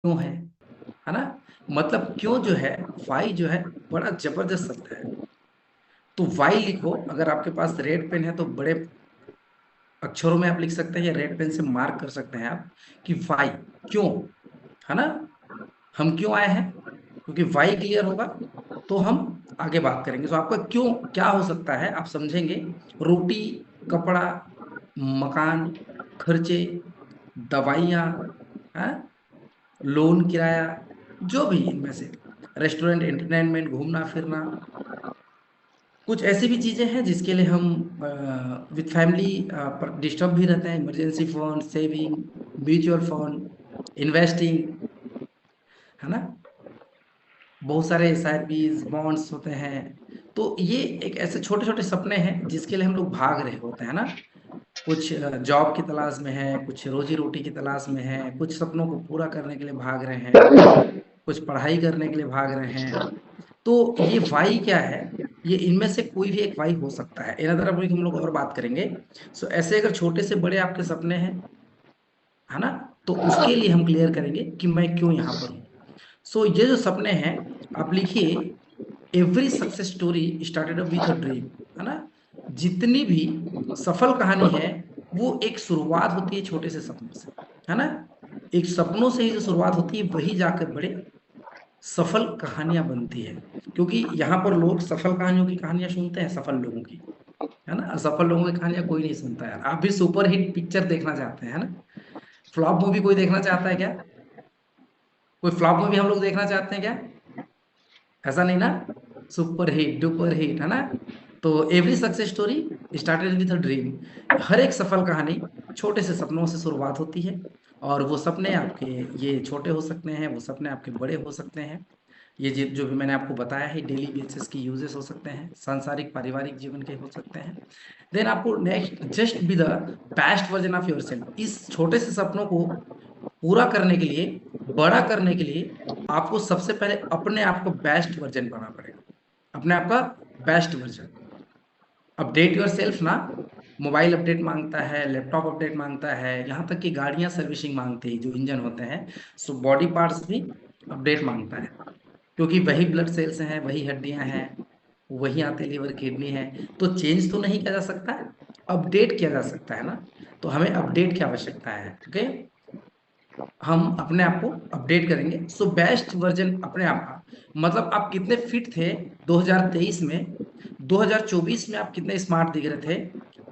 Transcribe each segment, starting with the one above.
क्यों है ना। मतलब क्यों जो है, वाई जो है बड़ा जबरदस्त शब्द है। तो वाई लिखो, अगर आपके पास रेड पेन है तो बड़े अक्षरों में आप लिख सकते हैं, या रेड पेन से मार्क कर सकते हैं आप कि वाई, क्यों, है ना। हम क्यों आए हैं, क्योंकि वाई क्लियर होगा तो हम आगे बात करेंगे। तो आपका क्यों क्या हो सकता है आप समझेंगे। रोटी, कपड़ा, मकान, खर्चे, दवाइयाँ, हाँ, लोन, किराया, जो भी इनमें से, रेस्टोरेंट, एंटरटेनमेंट, घूमना फिरना, कुछ ऐसी भी चीजें हैं जिसके लिए हम विद फैमिली पर डिस्टर्ब भी रहते हैं। Emergency fund, saving, mutual fund, investing, है ना। बहुत सारे एसआईपीज, बॉन्ड्स होते हैं। तो ये एक ऐसे छोटे छोटे सपने हैं जिसके लिए हम लोग भाग रहे होते हैं ना। कुछ जॉब की तलाश में है, कुछ रोजी रोटी की तलाश में है, कुछ सपनों को पूरा करने के लिए भाग रहे हैं, कुछ पढ़ाई करने के लिए भाग रहे हैं। तो ये वाई क्या है, ये इनमें से कोई भी एक वाई हो सकता है। इन अदर हम लोग और बात करेंगे। सो ऐसे अगर छोटे से बड़े आपके सपने हैं, है ना, तो उसके लिए हम क्लियर करेंगे कि मैं क्यों यहाँ पर हूँ। सो ये जो सपने हैं, आप लिखिए, every success story started with a dream, है ना। जितनी भी सफल कहानी है वो एक शुरुआत होती है छोटे से सपनों से, है ना। एक सपनों से ही जो शुरुआत होती है वही जाकर बड़े सफल कहानियां बनती है। क्योंकि यहाँ पर लोग सफल कहानियों की कहानियां सुनते हैं, सफल लोगों की, है ना। असफल लोगों की कहानियां कोई नहीं सुनता यार। आप भी सुपर हिट पिक्चर देखना चाहते हैं, है ना। फ्लॉप मूवी कोई देखना चाहता है क्या? कोई फ्लॉप मूवी हम लोग देखना चाहते हैं क्या? ऐसा नहीं ना। सुपर हिट, डुपर हिट, है ना। तो every success story started with a dream. हर एक सफल कहानी छोटे से सपनों से शुरुआत होती है। और वो सपने आपके, ये छोटे हो सकते हैं, वो सपने आपके बड़े हो सकते हैं। ये जो भी मैंने आपको बताया है, डेली बेसिस की यूजेस हो सकते हैं, सांसारिक पारिवारिक जीवन के हो सकते हैं। देन आपको next, just be the best version of your self. इस छोटे से सपनों को पूरा करने के लिए, बड़ा करने के लिए, आपको सबसे पहले अपने आप को बेस्ट वर्जन बनाना पड़ेगा। अपने आप का best version. Update your self ना। मोबाइल अपडेट मांगता है, लैपटॉप अपडेट मांगता है, यहाँ तक कि गाड़ियां सर्विसिंग मांगती है, जो इंजन होते हैं। सो बॉडी पार्ट्स भी अपडेट मांगता है, क्योंकि वही ब्लड सेल्स हैं, वही हड्डियां हैं, वही आते लीवर, किडनी है। तो चेंज तो नहीं किया जा सकता है, अपडेट किया जा सकता है ना। तो हमें अपडेट की आवश्यकता है। ओके, हम अपने आप को अपडेट करेंगे। सो बेस्ट वर्जन अपने आप का मतलब आप कितने फिट थे 2023 में, 2024 में आप कितने स्मार्ट दिख रहे थे,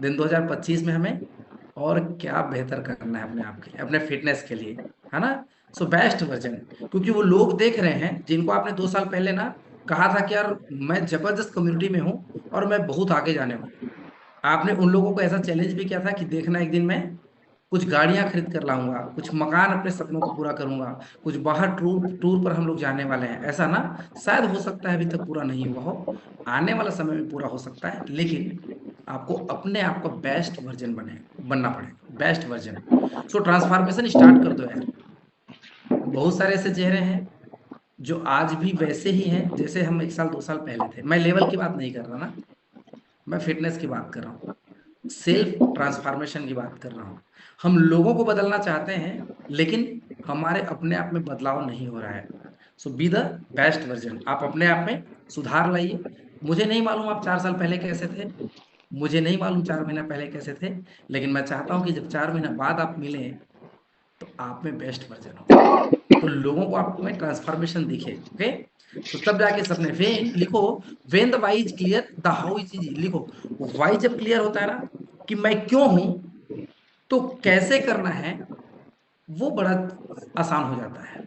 देन 2025 में हमें और क्या बेहतर करना है अपने आप के लिए, अपने फिटनेस के लिए, है ना। सो बेस्ट वर्जन, क्योंकि वो लोग देख रहे हैं जिनको आपने 2 साल पहले ना कहा था कि यार मैं जबरदस्त कम्युनिटी में हूँ और मैं बहुत आगे जाने वाला हूँ। आपने उन लोगों को ऐसा चैलेंज भी किया था कि देखना एक दिन मैं कुछ गाड़ियां खरीद कर लाऊंगा, कुछ मकान, अपने सपनों को पूरा करूंगा, कुछ बाहर टूर टूर पर हम लोग जाने वाले हैं, ऐसा ना। शायद हो सकता है अभी तक पूरा नहीं हुआ हो, आने वाला समय में पूरा हो सकता है, लेकिन आपको अपने आप का बेस्ट वर्जन बनना पड़ेगा, बेस्ट वर्जन। सो ट्रांसफॉर्मेशन स्टार्ट कर दो यार। बहुत सारे ऐसे चेहरे हैं जो आज भी वैसे ही हैं जैसे हम 1 साल 2 साल पहले थे। मैं लेवल की बात नहीं कर रहा ना, मैं फिटनेस की बात कर रहा हूँ, सेल्फ ट्रांसफॉर्मेशन की बात कर रहा हूँ। हम लोगों को बदलना चाहते हैं, लेकिन हमारे अपने आप में बदलाव नहीं हो रहा है। सो बी द बेस्ट वर्जन। आप अपने आप में सुधार लाइए। मुझे नहीं मालूम आप 4 साल पहले कैसे थे, मुझे नहीं मालूम 4 महीना पहले कैसे थे, लेकिन मैं चाहता हूं कि जब 4 महीना बाद आप मिलें तो आप में बेस्ट वर्जन हो, तो लोगों को आप में ट्रांसफॉर्मेशन दिखे। ओके, तो तब जाके सपने वेन लिखो। When the why is clear, the how is easy लिखो। वाई जब क्लियर होता है ना कि मैं क्यों हूं, तो कैसे करना है वो बड़ा आसान हो जाता है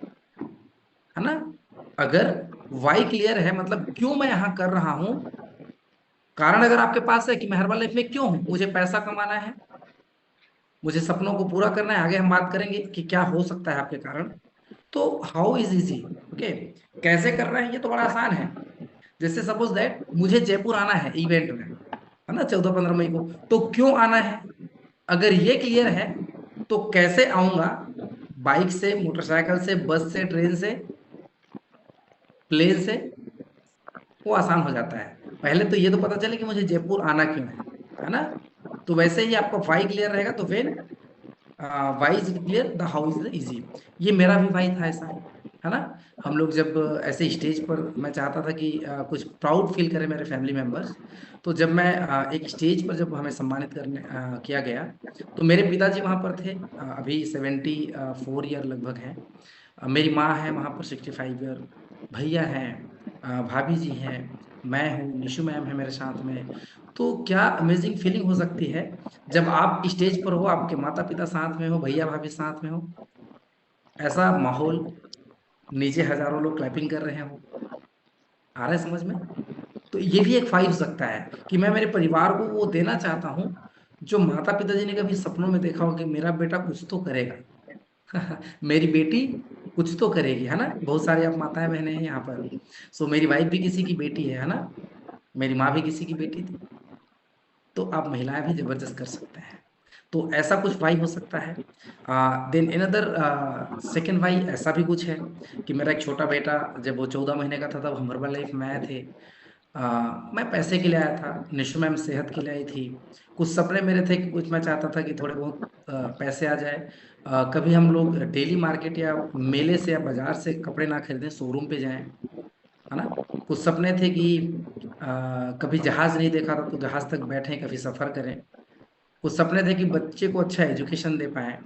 ना। अगर वाई क्लियर है, मतलब क्यों मैं यहां कर रहा हूं, कारण अगर आपके पास है कि मैं हर्बल लाइफ में क्यों हूं, मुझे पैसा कमाना है, मुझे सपनों को पूरा करना है, आगे हम बात करेंगे कि क्या हो सकता है आपके कारण। तो हाउ इज इजी, ओके, कैसे करना है ये तो बड़ा आसान है। जैसे सपोज दैट मुझे जयपुर आना है इवेंट में, है ना, 14-15 मई को, तो क्यों आना है, अगर ये क्लियर है तो कैसे आऊंगा, बाइक से, मोटरसाइकिल से, बस से, ट्रेन से, प्लेन से, वो आसान हो जाता है। पहले तो ये तो पता चले कि मुझे जयपुर आना क्यों है ना। तो वैसे ही आपका वाई क्लियर रहेगा तो when why is clear, the how is easy. ये मेरा भी भाई था ऐसा, है ना। हम लोग जब ऐसे स्टेज पर, मैं चाहता था कि कुछ प्राउड फील करें मेरे फैमिली मेंबर्स। तो जब मैं एक स्टेज पर, जब हमें सम्मानित करने किया गया, तो मेरे पिताजी वहाँ पर थे। अभी 74 ईयर लगभग हैं। मेरी माँ है वहाँ पर 65 ईयर। भैया हैं, भाभी जी हैं, मैं हूँ, निशु मैम है मेरे साथ में। तो क्या अमेजिंग फीलिंग हो सकती है जब आप स्टेज पर हो, आपके माता पिता साथ में हो, भैया भाभी साथ में हो, ऐसा माहौल, नीचे हजारों लोग क्लैपिंग कर रहे हो। आ रहा है समझ में? तो ये भी एक फाइव हो सकता है कि मैं मेरे परिवार को वो देना चाहता हूँ जो माता पिताजी ने कभी सपनों में देखा हो कि मेरा बेटा कुछ तो करेगा। मेरी बेटी कुछ तो करेगी, है ना। बहुत सारी आप माताएं बहनें हैं यहाँ पर। सो मेरी वाइफ भी किसी की बेटी है ना। मेरी माँ भी किसी की बेटी थी। तो आप महिलाएं भी जबरदस्त कर सकते हैं। तो ऐसा कुछ वाई हो सकता है। देन अनदर सेकेंड वाई ऐसा भी कुछ है कि मेरा एक छोटा बेटा, जब वो 14 महीने का था तब हम हर्बल लाइफ में आए थे। मैं पैसे के लिए आया था, निशु मैम सेहत के लिए आई थी। कुछ सपने मेरे थे कि कुछ मैं चाहता था कि थोड़े बहुत पैसे आ जाए। कभी हम लोग डेली मार्केट या मेले से या बाजार से कपड़े ना खरीदें, शोरूम पे जाएं, है ना। कुछ सपने थे कि कभी जहाज नहीं देखा था तो जहाज तक बैठें, कभी सफर करें। कुछ सपने थे कि बच्चे को अच्छा एजुकेशन दे पाएं।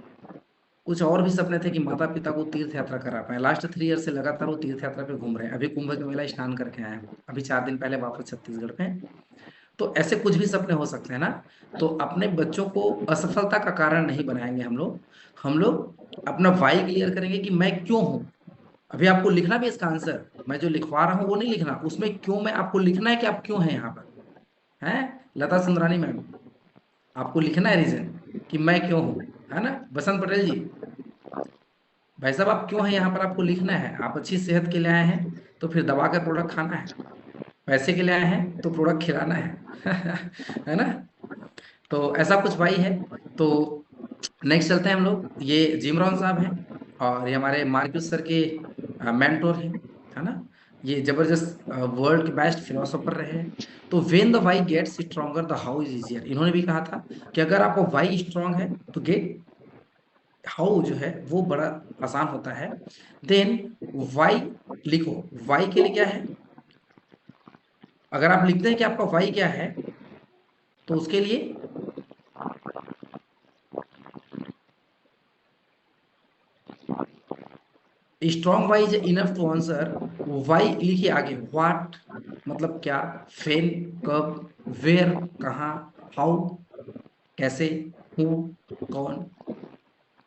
कुछ और भी सपने थे कि माता पिता को तीर्थ यात्रा करा पाए। लास्ट 3 ईयर से लगातार वो तीर्थ यात्रा पे घूम रहे हैं। अभी कुंभ के मेला स्नान करके आए हैं, अभी 4 दिन पहले वापस छत्तीसगढ़ पे। तो ऐसे कुछ भी सपने हो सकते हैं ना। तो अपने बच्चों को असफलता का कारण नहीं बनाएंगे हम लोग। हम लोग अपना वाई क्लियर करेंगे कि मैं क्यों हूं। अभी आपको लिखना भी इसका आंसर, मैं जो लिखवा रहा हूँ वो नहीं लिखना, उसमें क्यों, मैं आपको लिखना है कि आप क्यों हैं यहाँ पर। हैं लता सुंदरानी मैम, आपको लिखना है रीजन कि मैं क्यों हूँ, है ना। बसंत पटेल जी, भाई साहब आप क्यों हैं यहाँ पर, आपको लिखना है। आप अच्छी सेहत के लिए आए हैं तो फिर दवा का प्रोडक्ट खाना है। पैसे के लिए आए हैं तो प्रोडक्ट खिलाना है। है ना। तो ऐसा कुछ भाई है। तो नेक्स्ट चलते हैं हम लोग। ये जिम रॉन साहब हैं और ये हमारे मार्क्यूस सर के मेंटोर हैं, है ना। ये जबरदस्त वर्ल्ड के बेस्ट फिलोसोफर रहे हैं। तो when the why gets stronger the how is easier, इन्होंने भी कहा था कि अगर आपका वाई स्ट्रांग है तो गेट हाउ जो है वो बड़ा आसान होता है। देन वाई लिखो। वाई के लिए क्या है, अगर आप लिखते हैं कि आपका वाई क्या है, तो उसके लिए strong why is enough to answer. Why लिखिए आगे, व्हाट मतलब क्या, फेन कब, वेयर कहाँ, हाउ कैसे, हु कौन,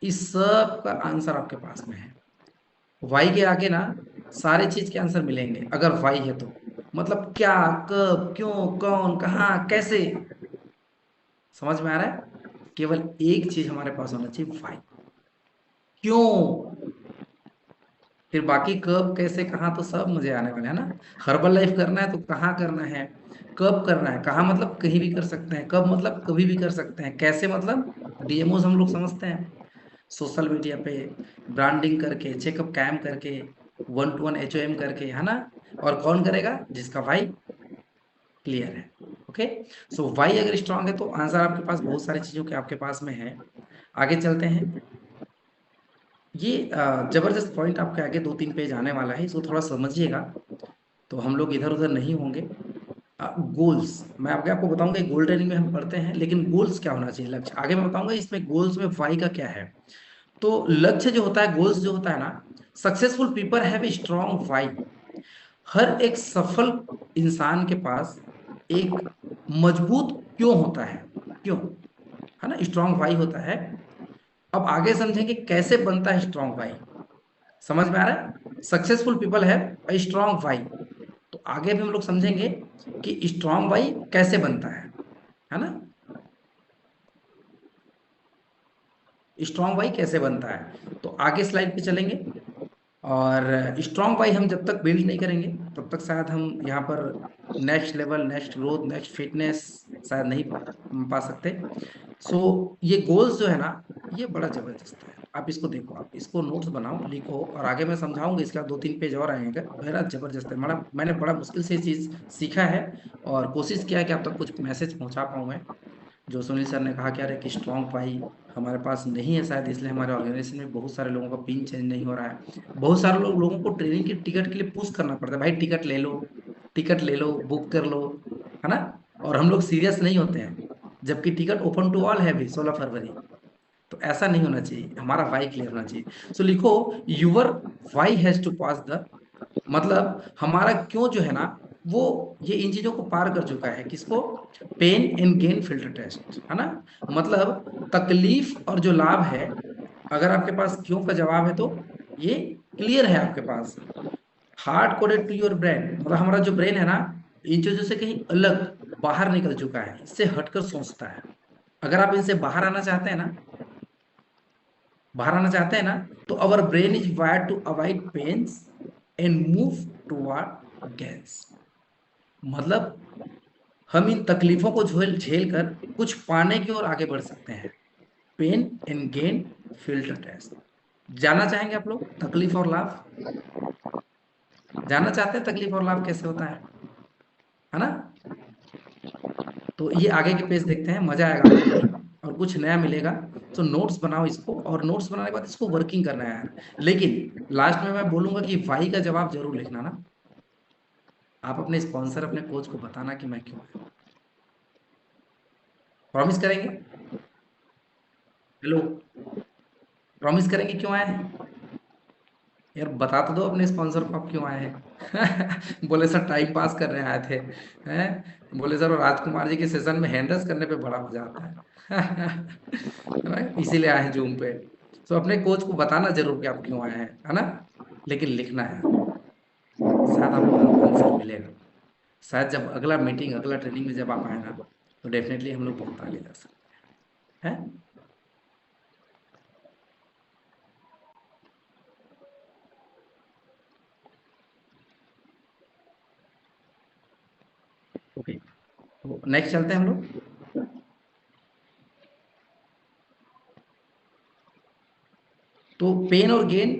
इस सब का आंसर आपके पास में है। वाई के आगे ना सारे चीज के आंसर मिलेंगे अगर वाई है तो। मतलब क्या, कब, क्यों, कौन, कहाँ, कैसे। समझ में आ रहा है? केवल एक चीज हमारे पास होना चाहिए, वाई। क्यों, फिर बाकी कब कैसे कहाँ तो सब मजे आने वाले हैं ना। हर्बल लाइफ करना है तो कहाँ करना है, कब करना है, कहाँ मतलब कहीं भी कर सकते हैं, कब मतलब कभी भी कर सकते हैं, कैसे मतलब डीएमओज हम लोग समझते हैं, सोशल मीडिया पे ब्रांडिंग करके, चेकअप कैम करके, 1 to 1 HOM करके, है ना। और कौन करेगा, जिसका भाई क्लियर है। ओके। सो वाई अगर स्ट्रांग है तो आंसर आपके पास बहुत सारी चीजों के आपके पास में है। आगे चलते हैं। ये जबरदस्त पॉइंट आपके आगे 2-3 पेज आने वाला है, इसको थोड़ा समझिएगा तो हम लोग इधर उधर नहीं होंगे। गोल्स मैं आगे आपको बताऊंगा, गोल ट्रेनिंग में हम पढ़ते हैं, लेकिन गोल्स क्या होना चाहिए, लक्ष्य आगे मैं बताऊंगा। इसमें गोल्स में वाई का क्या है। तो लक्ष्य जो होता है, गोल्स जो होता है ना, successful people have a strong why. हर एक सफल इंसान के पास एक मजबूत क्यों होता है, क्यों, है ना, स्ट्रॉन्ग वाई होता है। अब आगे समझेंगे कैसे बनता है स्ट्रॉन्ग वाई। समझ में आ रहा है? सक्सेसफुल पीपल है स्ट्रॉन्ग वाई। तो आगे भी हम लोग समझेंगे कि स्ट्रॉन्ग वाई कैसे बनता है ना। स्ट्रॉन्ग वाई कैसे बनता है, तो आगे स्लाइड पे चलेंगे। और स्ट्रॉन्ग वाई हम जब तक बिल्ड नहीं करेंगे तब तक शायद हम यहाँ पर next level, next growth, next fitness शायद नहीं पा सकते। सो ये गोल्स जो है ना, ये बड़ा जबरदस्त है। आप इसको देखो, आप इसको नोट्स बनाओ, लिखो, और आगे मैं समझाऊंगा। इसके बाद 2-3 पेज और आएंगे, बड़ा जबरदस्त है। मैंने बड़ा मुश्किल से ये चीज सीखा है और कोशिश किया है कि आप तक कुछ मैसेज पहुंचा पाऊं मैं। जो सुनील सर ने कहा कि अरे कि स्ट्रॉन्ग पाई हमारे पास नहीं है शायद, इसलिए हमारे ऑर्गेनाइजेशन में बहुत सारे लोगों का पिन चेंज नहीं हो रहा है। बहुत सारे लोगों को ट्रेनिंग की टिकट के लिए पुश करना पड़ता है, भाई टिकट ले लो, टिकट ले लो, बुक कर लो, है ना। और हम लोग सीरियस नहीं होते हैं, जबकि टिकट ओपन टू ऑल है भी 16 फरवरी। तो ऐसा नहीं होना चाहिए, हमारा वाई क्लियर होना चाहिए। सो लिखो your why has to pass the, मतलब हमारा क्यों जो है ना, वो ये इन चीजों को पार कर चुका है, किसको, pain and gain filter test, है ना। मतलब तकलीफ और जो लाभ है, अगर आपके पास क्यों का जवाब है तो ये क्लियर है आपके पास, hard coded to your brain, मतलब हमारा जो ब्रेन है ना, इन चीजों से कहीं अलग बाहर निकल चुका है, इससे हटकर सोचता है। अगर आप इनसे बाहर आना चाहते हैं ना, बाहर आना चाहते हैं ना, तो our brain is wired to avoid pains and move toward gains. मतलब हम इन तकलीफों को झेल झेल कर कुछ पाने की ओर आगे बढ़ सकते हैं। Pain and gain filter test. जानना चाहेंगे आप लोग तकलीफ और लाभ? जानना चाहते हैं तकलीफ और लाभ कैसे होता है ना। तो ये आगे के पेज देखते हैं, मजा आएगा आपको भी और कुछ नया मिलेगा। तो नोट्स बनाओ इसको, और नोट्स बनाने के बाद इसको वर्किंग करना है यार। लेकिन लास्ट में मैं बोलूंगा कि वाई का जवाब जरूर लिखना ना। आप अपने स्पॉन्सर, अपने कोच को बताना कि मैं क्यों आया। प्रॉमिस करेंगे? हेलो, प्रॉमिस करेंगे क्यों आए हैं? यार बता तो दो अपने स्पॉन्सर को आप क्यों आए हैं। बोले सर टाइम पास करने आए थे, हैं, बोले सर वो राजकुमार जी के सेशन में हैंडल्स करने पे बड़ा मजा आता है। राइट, इसीलिए आए हैं जूम पे। तो अपने कोच को बताना जरूर कि आप क्यों आए हैं, है ना। लेकिन लिखना है, शायद आपको आंसर मिलेगा। शायद जब अगला मीटिंग, अगला ट्रेनिंग में जब आप आए ना, तो डेफिनेटली हम लोग बहुत आगे जा सकते हैं। ओके, तो नेक्स्ट चलते हैं हम लोग। तो पेन और गेन,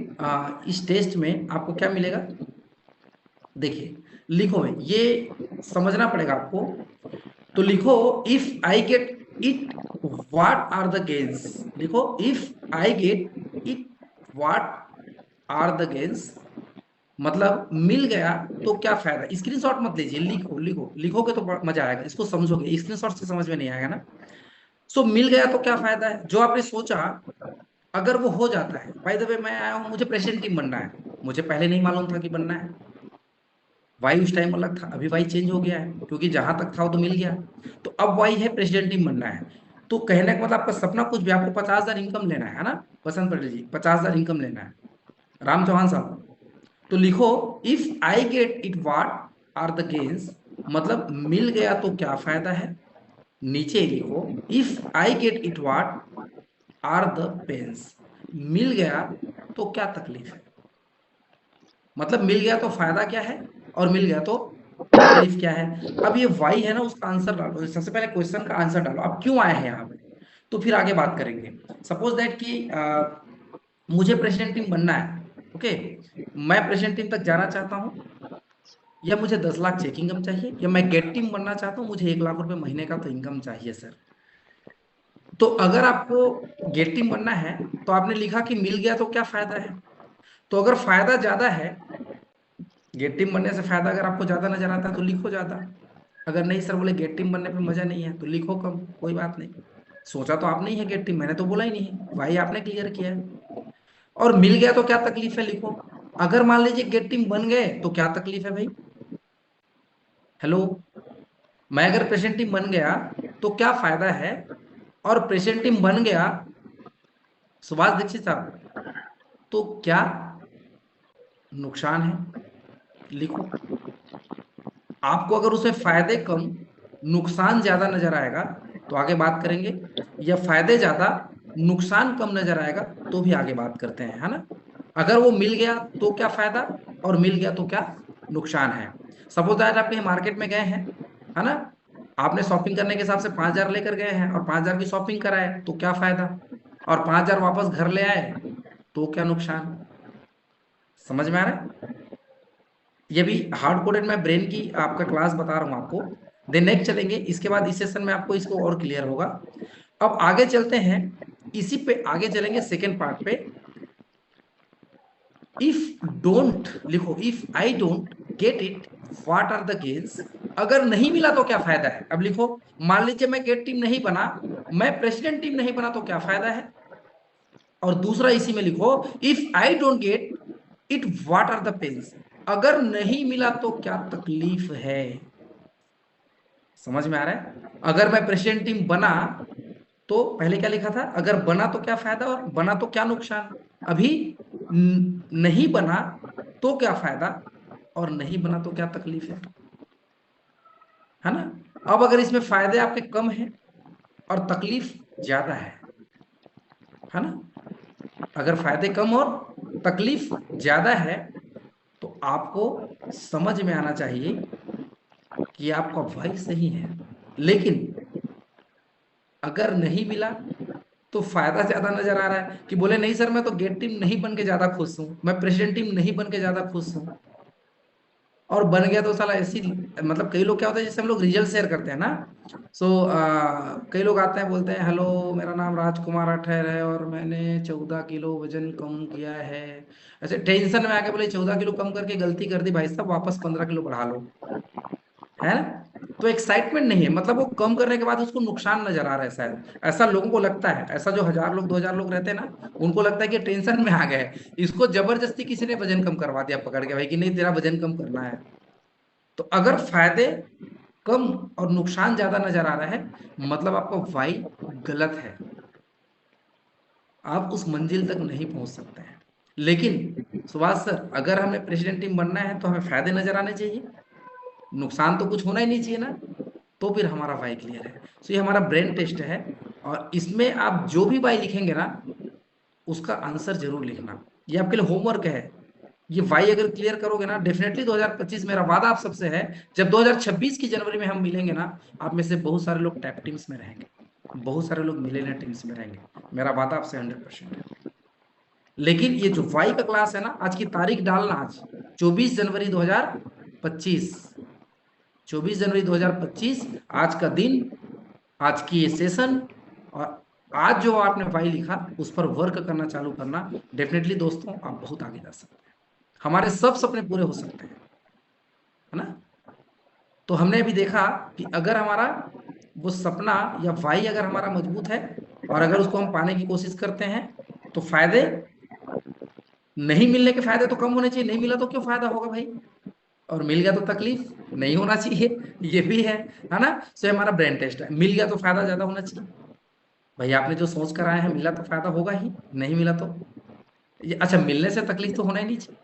इस टेस्ट में आपको क्या मिलेगा, देखिए लिखो में ये समझना पड़ेगा आपको। तो लिखो if I get it what are the gains. लिखो if I get it what are the gains, मतलब मिल गया तो क्या फायदा। स्क्रीनशॉट मत लीजिए, लिखो लिखो, लिखोगे तो मजा आएगा, इसको समझोगे, स्क्रीनशॉट से समझ में नहीं आएगा ना। सो मिल गया तो क्या फायदा है, जो आपने सोचा अगर वो हो जाता है। बाय द वे मैं आया हूँ, मुझे प्रेसिडेंट टीम बनना है, मुझे पहले नहीं मालूम था कि बनना है। वाई उस टाइम अलग था, अभी वाई चेंज हो गया है, क्योंकि जहां तक था वो तो मिल गया। तो अब वाई है प्रेसिडेंट टीम बनना है। तो कहने का मतलब आपका सपना कुछ भी, आपको 50,000 इनकम लेना है ना, बसंत पटेल जी 50,000 इनकम लेना है, राम चौहान साहब। तो लिखो if I get it what are the gains, मतलब मिल गया तो क्या फायदा है। नीचे लिखो if I get it what are the pains, मिल गया तो क्या तकलीफ है। मतलब मिल गया तो फायदा क्या है, और मिल गया तो तकलीफ क्या है। अब ये वाई है ना, उसका आंसर डालो, सबसे पहले क्वेश्चन का आंसर डालो, आप क्यों आए हैं यहाँ पे। तो फिर आगे बात करेंगे। सपोज दैट कि मुझे प्रेसिडेंट टीम बनना है, ओके, मैं प्रेसिडेंट टीम तक जाना चाहता हूँ, या मुझे 10 लाख चेक इनकम चाहिए, या मैं गेट टीम बनना चाहता हूँ, मुझे 1 लाख रुपए महीने का तो इनकम चाहिए सर। तो अगर आपको गेट टीम बनना है, तो आपने लिखा कि मिल गया तो क्या फायदा है। तो अगर फायदा ज्यादा है, गेट टीम बनने से फायदा अगर आपको ज्यादा नजर आता है तो लिखो ज्यादा। अगर नहीं सर बोले गेट टीम बनने पे मजा नहीं है, तो लिखो कम, कोई बात नहीं। सोचा तो आपने ही है गेट टीम, मैंने तो बोला ही नहीं है, भाई आपने क्लियर किया है। और मिल गया तो क्या तकलीफ है, लिखो। अगर मान लीजिए गेट टीम बन गए तो क्या तकलीफ है भाई। हेलो, मैं अगर प्रेसिडेंट टीम बन गया तो क्या फायदा है, और प्रेसिडेंट टीम बन गया सुभाष दीक्षित साहब तो क्या नुकसान है, लिखो। आपको अगर उसमें फायदे कम, नुकसान ज्यादा नजर आएगा तो आगे बात करेंगे, या फायदे ज्यादा, नुकसान कम नजर आएगा तो भी आगे बात करते हैं, है ना। अगर वो मिल गया तो क्या फायदा, और मिल गया तो क्या नुकसान है। सपोज दैट आप कहीं मार्केट में गए हैं, है ना, आपने शॉपिंग करने के हिसाब से 5,000 लेकर गए हैं, और 5,000 की शॉपिंग कराए तो क्या फायदा, और 5,000 वापस घर ले आए तो क्या नुकसान। समझ में आ रहा है। ये भी हार्ड कोडेड मैं ब्रेन की आपका क्लास बता रहा हूँ आपको। देन नेक्स्ट चलेंगे, इसके बाद इस सेशन में आपको इसको और क्लियर होगा। अब आगे चलते हैं, इसी पे आगे चलेंगे सेकेंड पार्ट पे। इफ डोंट लिखो, if I don't get it what are the gains. अगर नहीं मिला तो क्या फायदा है। अब लिखो, मान लीजिए मैं गेट टीम नहीं बना, मैं प्रेसिडेंट टीम नहीं बना, तो क्या फायदा है। और दूसरा इसी में लिखो, if I don't get it what are the pains. अगर नहीं मिला तो क्या तकलीफ है। समझ में आ रहा है। अगर मैं प्रेसिडेंट टीम बना तो पहले क्या लिखा था, अगर बना तो क्या फायदा और बना तो क्या नुकसान। अभी नहीं बना तो क्या फायदा और नहीं बना तो क्या तकलीफ है ना। अब अगर इसमें फायदे आपके कम है और तकलीफ ज्यादा है ना। अगर फायदे कम और तकलीफ ज्यादा है तो आपको समझ में आना चाहिए कि आपका भाई सही है। लेकिन अगर नहीं मिला तो फायदा ज्यादा नजर आ रहा है कि बोले नहीं सर, मैं तो गेट टीम नहीं बन के ज्यादा खुश हूं, मैं प्रेसिडेंट टीम नहीं बन के ज्यादा खुश हूं। और बन गया तो साला ऐसी, मतलब कई लोग क्या होता है, जैसे हम लोग रिजल्ट शेयर करते हैं ना, सो कई लोग आते हैं बोलते हैं, हेलो मेरा नाम राजकुमार अठहर है और मैंने 14 किलो वजन कम किया है। ऐसे टेंशन में आके बोले 14 किलो कम करके गलती कर दी भाई साहब, वापस 15 किलो बढ़ा लो, है ना। तो एक्साइटमेंट नहीं है, मतलब वो कम करने के बाद उसको नुकसान नजर आ रहा है शायद, ऐसा लोगों को लगता है। ऐसा जो 1000 लोग 2000 लोग रहते हैं ना, उनको लगता है कि टेंशन में आ गए, इसको जबरदस्ती किसी ने वजन कम करवा दिया पकड़ के, भाई कि नहीं तेरा वजन कम करना है। तो अगर फायदे कम और नुकसान ज्यादा नजर आ रहा है, मतलब आपका वाई गलत है, आप उस मंजिल तक नहीं पहुंच सकते हैं। लेकिन सुभाष सर, अगर हमें प्रेसिडेंट टीम बनना है तो हमें फायदे नजर आने चाहिए, नुकसान तो कुछ होना ही नहीं चाहिए ना, तो फिर हमारा वाई क्लियर है। तो ये हमारा ब्रेन टेस्ट है, और इसमें आप जो भी वाई लिखेंगे ना, उसका आंसर जरूर लिखना, ये आपके लिए होमवर्क है। ये वाई अगर क्लियर करोगे ना, डेफिनेटली 2025, मेरा वादा आप सबसे है, जब 2026 की जनवरी में हम मिलेंगे ना, आप में से बहुत सारे लोग टैप टीम्स में रहेंगे, बहुत सारे लोग मिलेनियर टीम्स में रहेंगे, मेरा वादा आपसे 100% है। लेकिन ये जो वाई का क्लास है ना, आज की तारीख डालना, आज 24 जनवरी 2025, 24 जनवरी 2025, आज का दिन, आज की ये सेशन, और आज जो आपने वाई लिखा उस पर वर्क करना चालू करना। डेफिनेटली दोस्तों, आप बहुत आगे जा सकते हैं, हमारे सब सपने पूरे हो सकते हैं, है ना। तो हमने अभी देखा कि अगर हमारा वो सपना या वाई अगर हमारा मजबूत है, और अगर उसको हम पाने की कोशिश करते हैं, तो फायदे, नहीं मिलने के फायदे तो कम होने चाहिए, नहीं मिला तो क्यों फायदा होगा भाई, और मिल गया तो तकलीफ नहीं होना चाहिए, ये भी है ना। सो हमारा ब्रेन टेस्ट है, मिल गया तो फायदा ज्यादा होना चाहिए। भाई आपने जो सोच कर आए हैं, मिला तो फायदा होगा ही, नहीं मिला तो अच्छा, मिलने से तकलीफ तो होना ही नहीं चाहिए,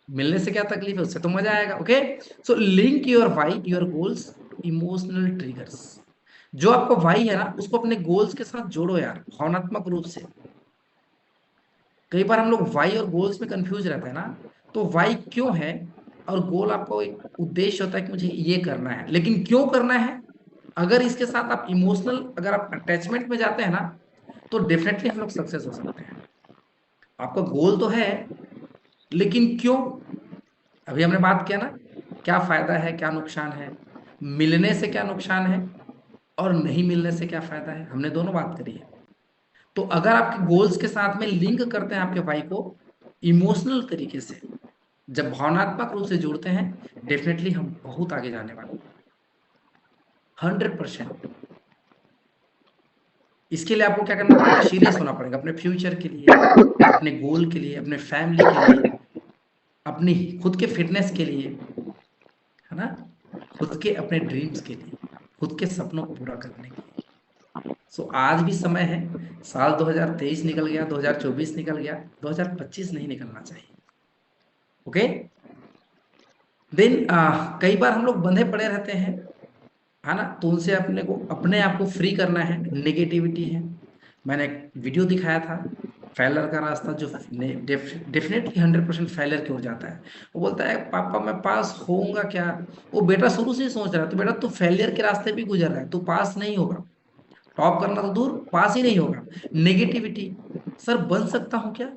मिलने से क्या तकलीफ है, उससे तो मजा आएगा। Okay, so link your why your goals emotional triggers. जो आपको वाई है ना, उसको अपने गोल्स के साथ जोड़ो यार, भावनात्मक रूप से। कई बार हम लोग वाई और गोल्स में कंफ्यूज रहते हैं ना, तो वाई क्यों है और गोल आपको एक उद्देश्य होता है कि मुझे ये करना है, लेकिन क्यों करना है। अगर इसके साथ आप इमोशनल, अगर आप अटैचमेंट में जाते हैं ना, तो डेफिनेटली हम लोग सक्सेस हो सकते हैं। आपका गोल तो है, लेकिन क्यों। अभी हमने बात किया ना, क्या फायदा है क्या नुकसान है, मिलने से क्या नुकसान है और नहीं मिलने से क्या फायदा है, हमने दोनों बात करी है। तो अगर आपके गोल्स के साथ में लिंक करते हैं आपके भाई को इमोशनल तरीके से, जब भावनात्मक रूप से जुड़ते हैं, डेफिनेटली हम बहुत आगे जाने वाले हैं, 100%। इसके लिए आपको क्या करना पड़ेगा, सीरियस होना पड़ेगा अपने फ्यूचर के लिए, अपने गोल के लिए, अपने फैमिली के लिए, अपनी खुद के फिटनेस के लिए, है ना, खुद के अपने ड्रीम्स के लिए, खुद के सपनों को पूरा करने के लिए। सो आज भी समय है, साल 2023 निकल गया, 2024 निकल गया, 2025 नहीं निकलना चाहिए। ओके, देन कई बार हम लोग बंधे पड़े रहते हैं, है ना, तो उनसे अपने आप को फ्री करना है, नेगेटिविटी है। मैंने एक वीडियो दिखाया था, फेलर का रास्ता, जो डेफिनेटली 100% फेलर की ओर जाता है। वो बोलता है पापा मैं पास होऊंगा क्या। वो बेटा शुरू से ही सोच रहा है, तो बेटा तू फेलियर के रास्ते भी गुजर रहा है, तू पास नहीं होगा, टॉप करना तो दूर, पास ही नहीं होगा। नेगेटिविटी, सर बन सकता हूँ क्या,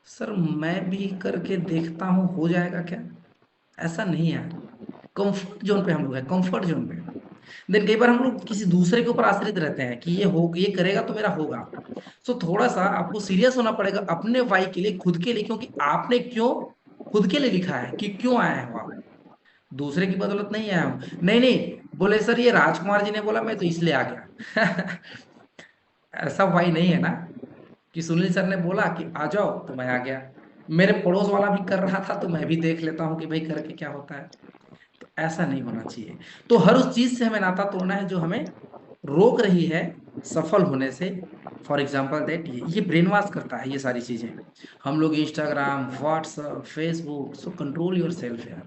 सर मैं भी करके देखता हूँ हो जाएगा क्या। ऐसा नहीं यार, कंफर्ट जोन पे हम लोग हैं, कंफर्ट जोन पे। देन कई बार हम लोग किसी दूसरे के ऊपर आश्रित रहते हैं कि ये करेगा तो मेरा होगा। सो थोड़ा सा आपको सीरियस होना पड़ेगा अपने वाई के लिए, खुद के लिए, क्योंकि आपने क्यों खुद के लिए लिखा है कि क्यों आए हो आप। दूसरे की बदौलत नहीं आया हूं। नहीं नहीं, बोले सर ये राजकुमार जी ने बोला मैं तो इसलिए आ गया। ऐसा वाई नहीं है ना कि सुनील सर ने बोला कि आ जाओ तो मैं आ गया। मेरे पड़ोस वाला भी कर रहा था तो मैं भी देख लेता हूँ कि भाई करके क्या होता है। तो ऐसा नहीं होना चाहिए। तो हर उस चीज से हमें नाता तोड़ना है जो हमें रोक रही है सफल होने से। फॉर एग्जाम्पल दैट ये ब्रेन वॉश करता है ये सारी चीजें। हम लोग Instagram, WhatsApp, Facebook, so control yourself यार।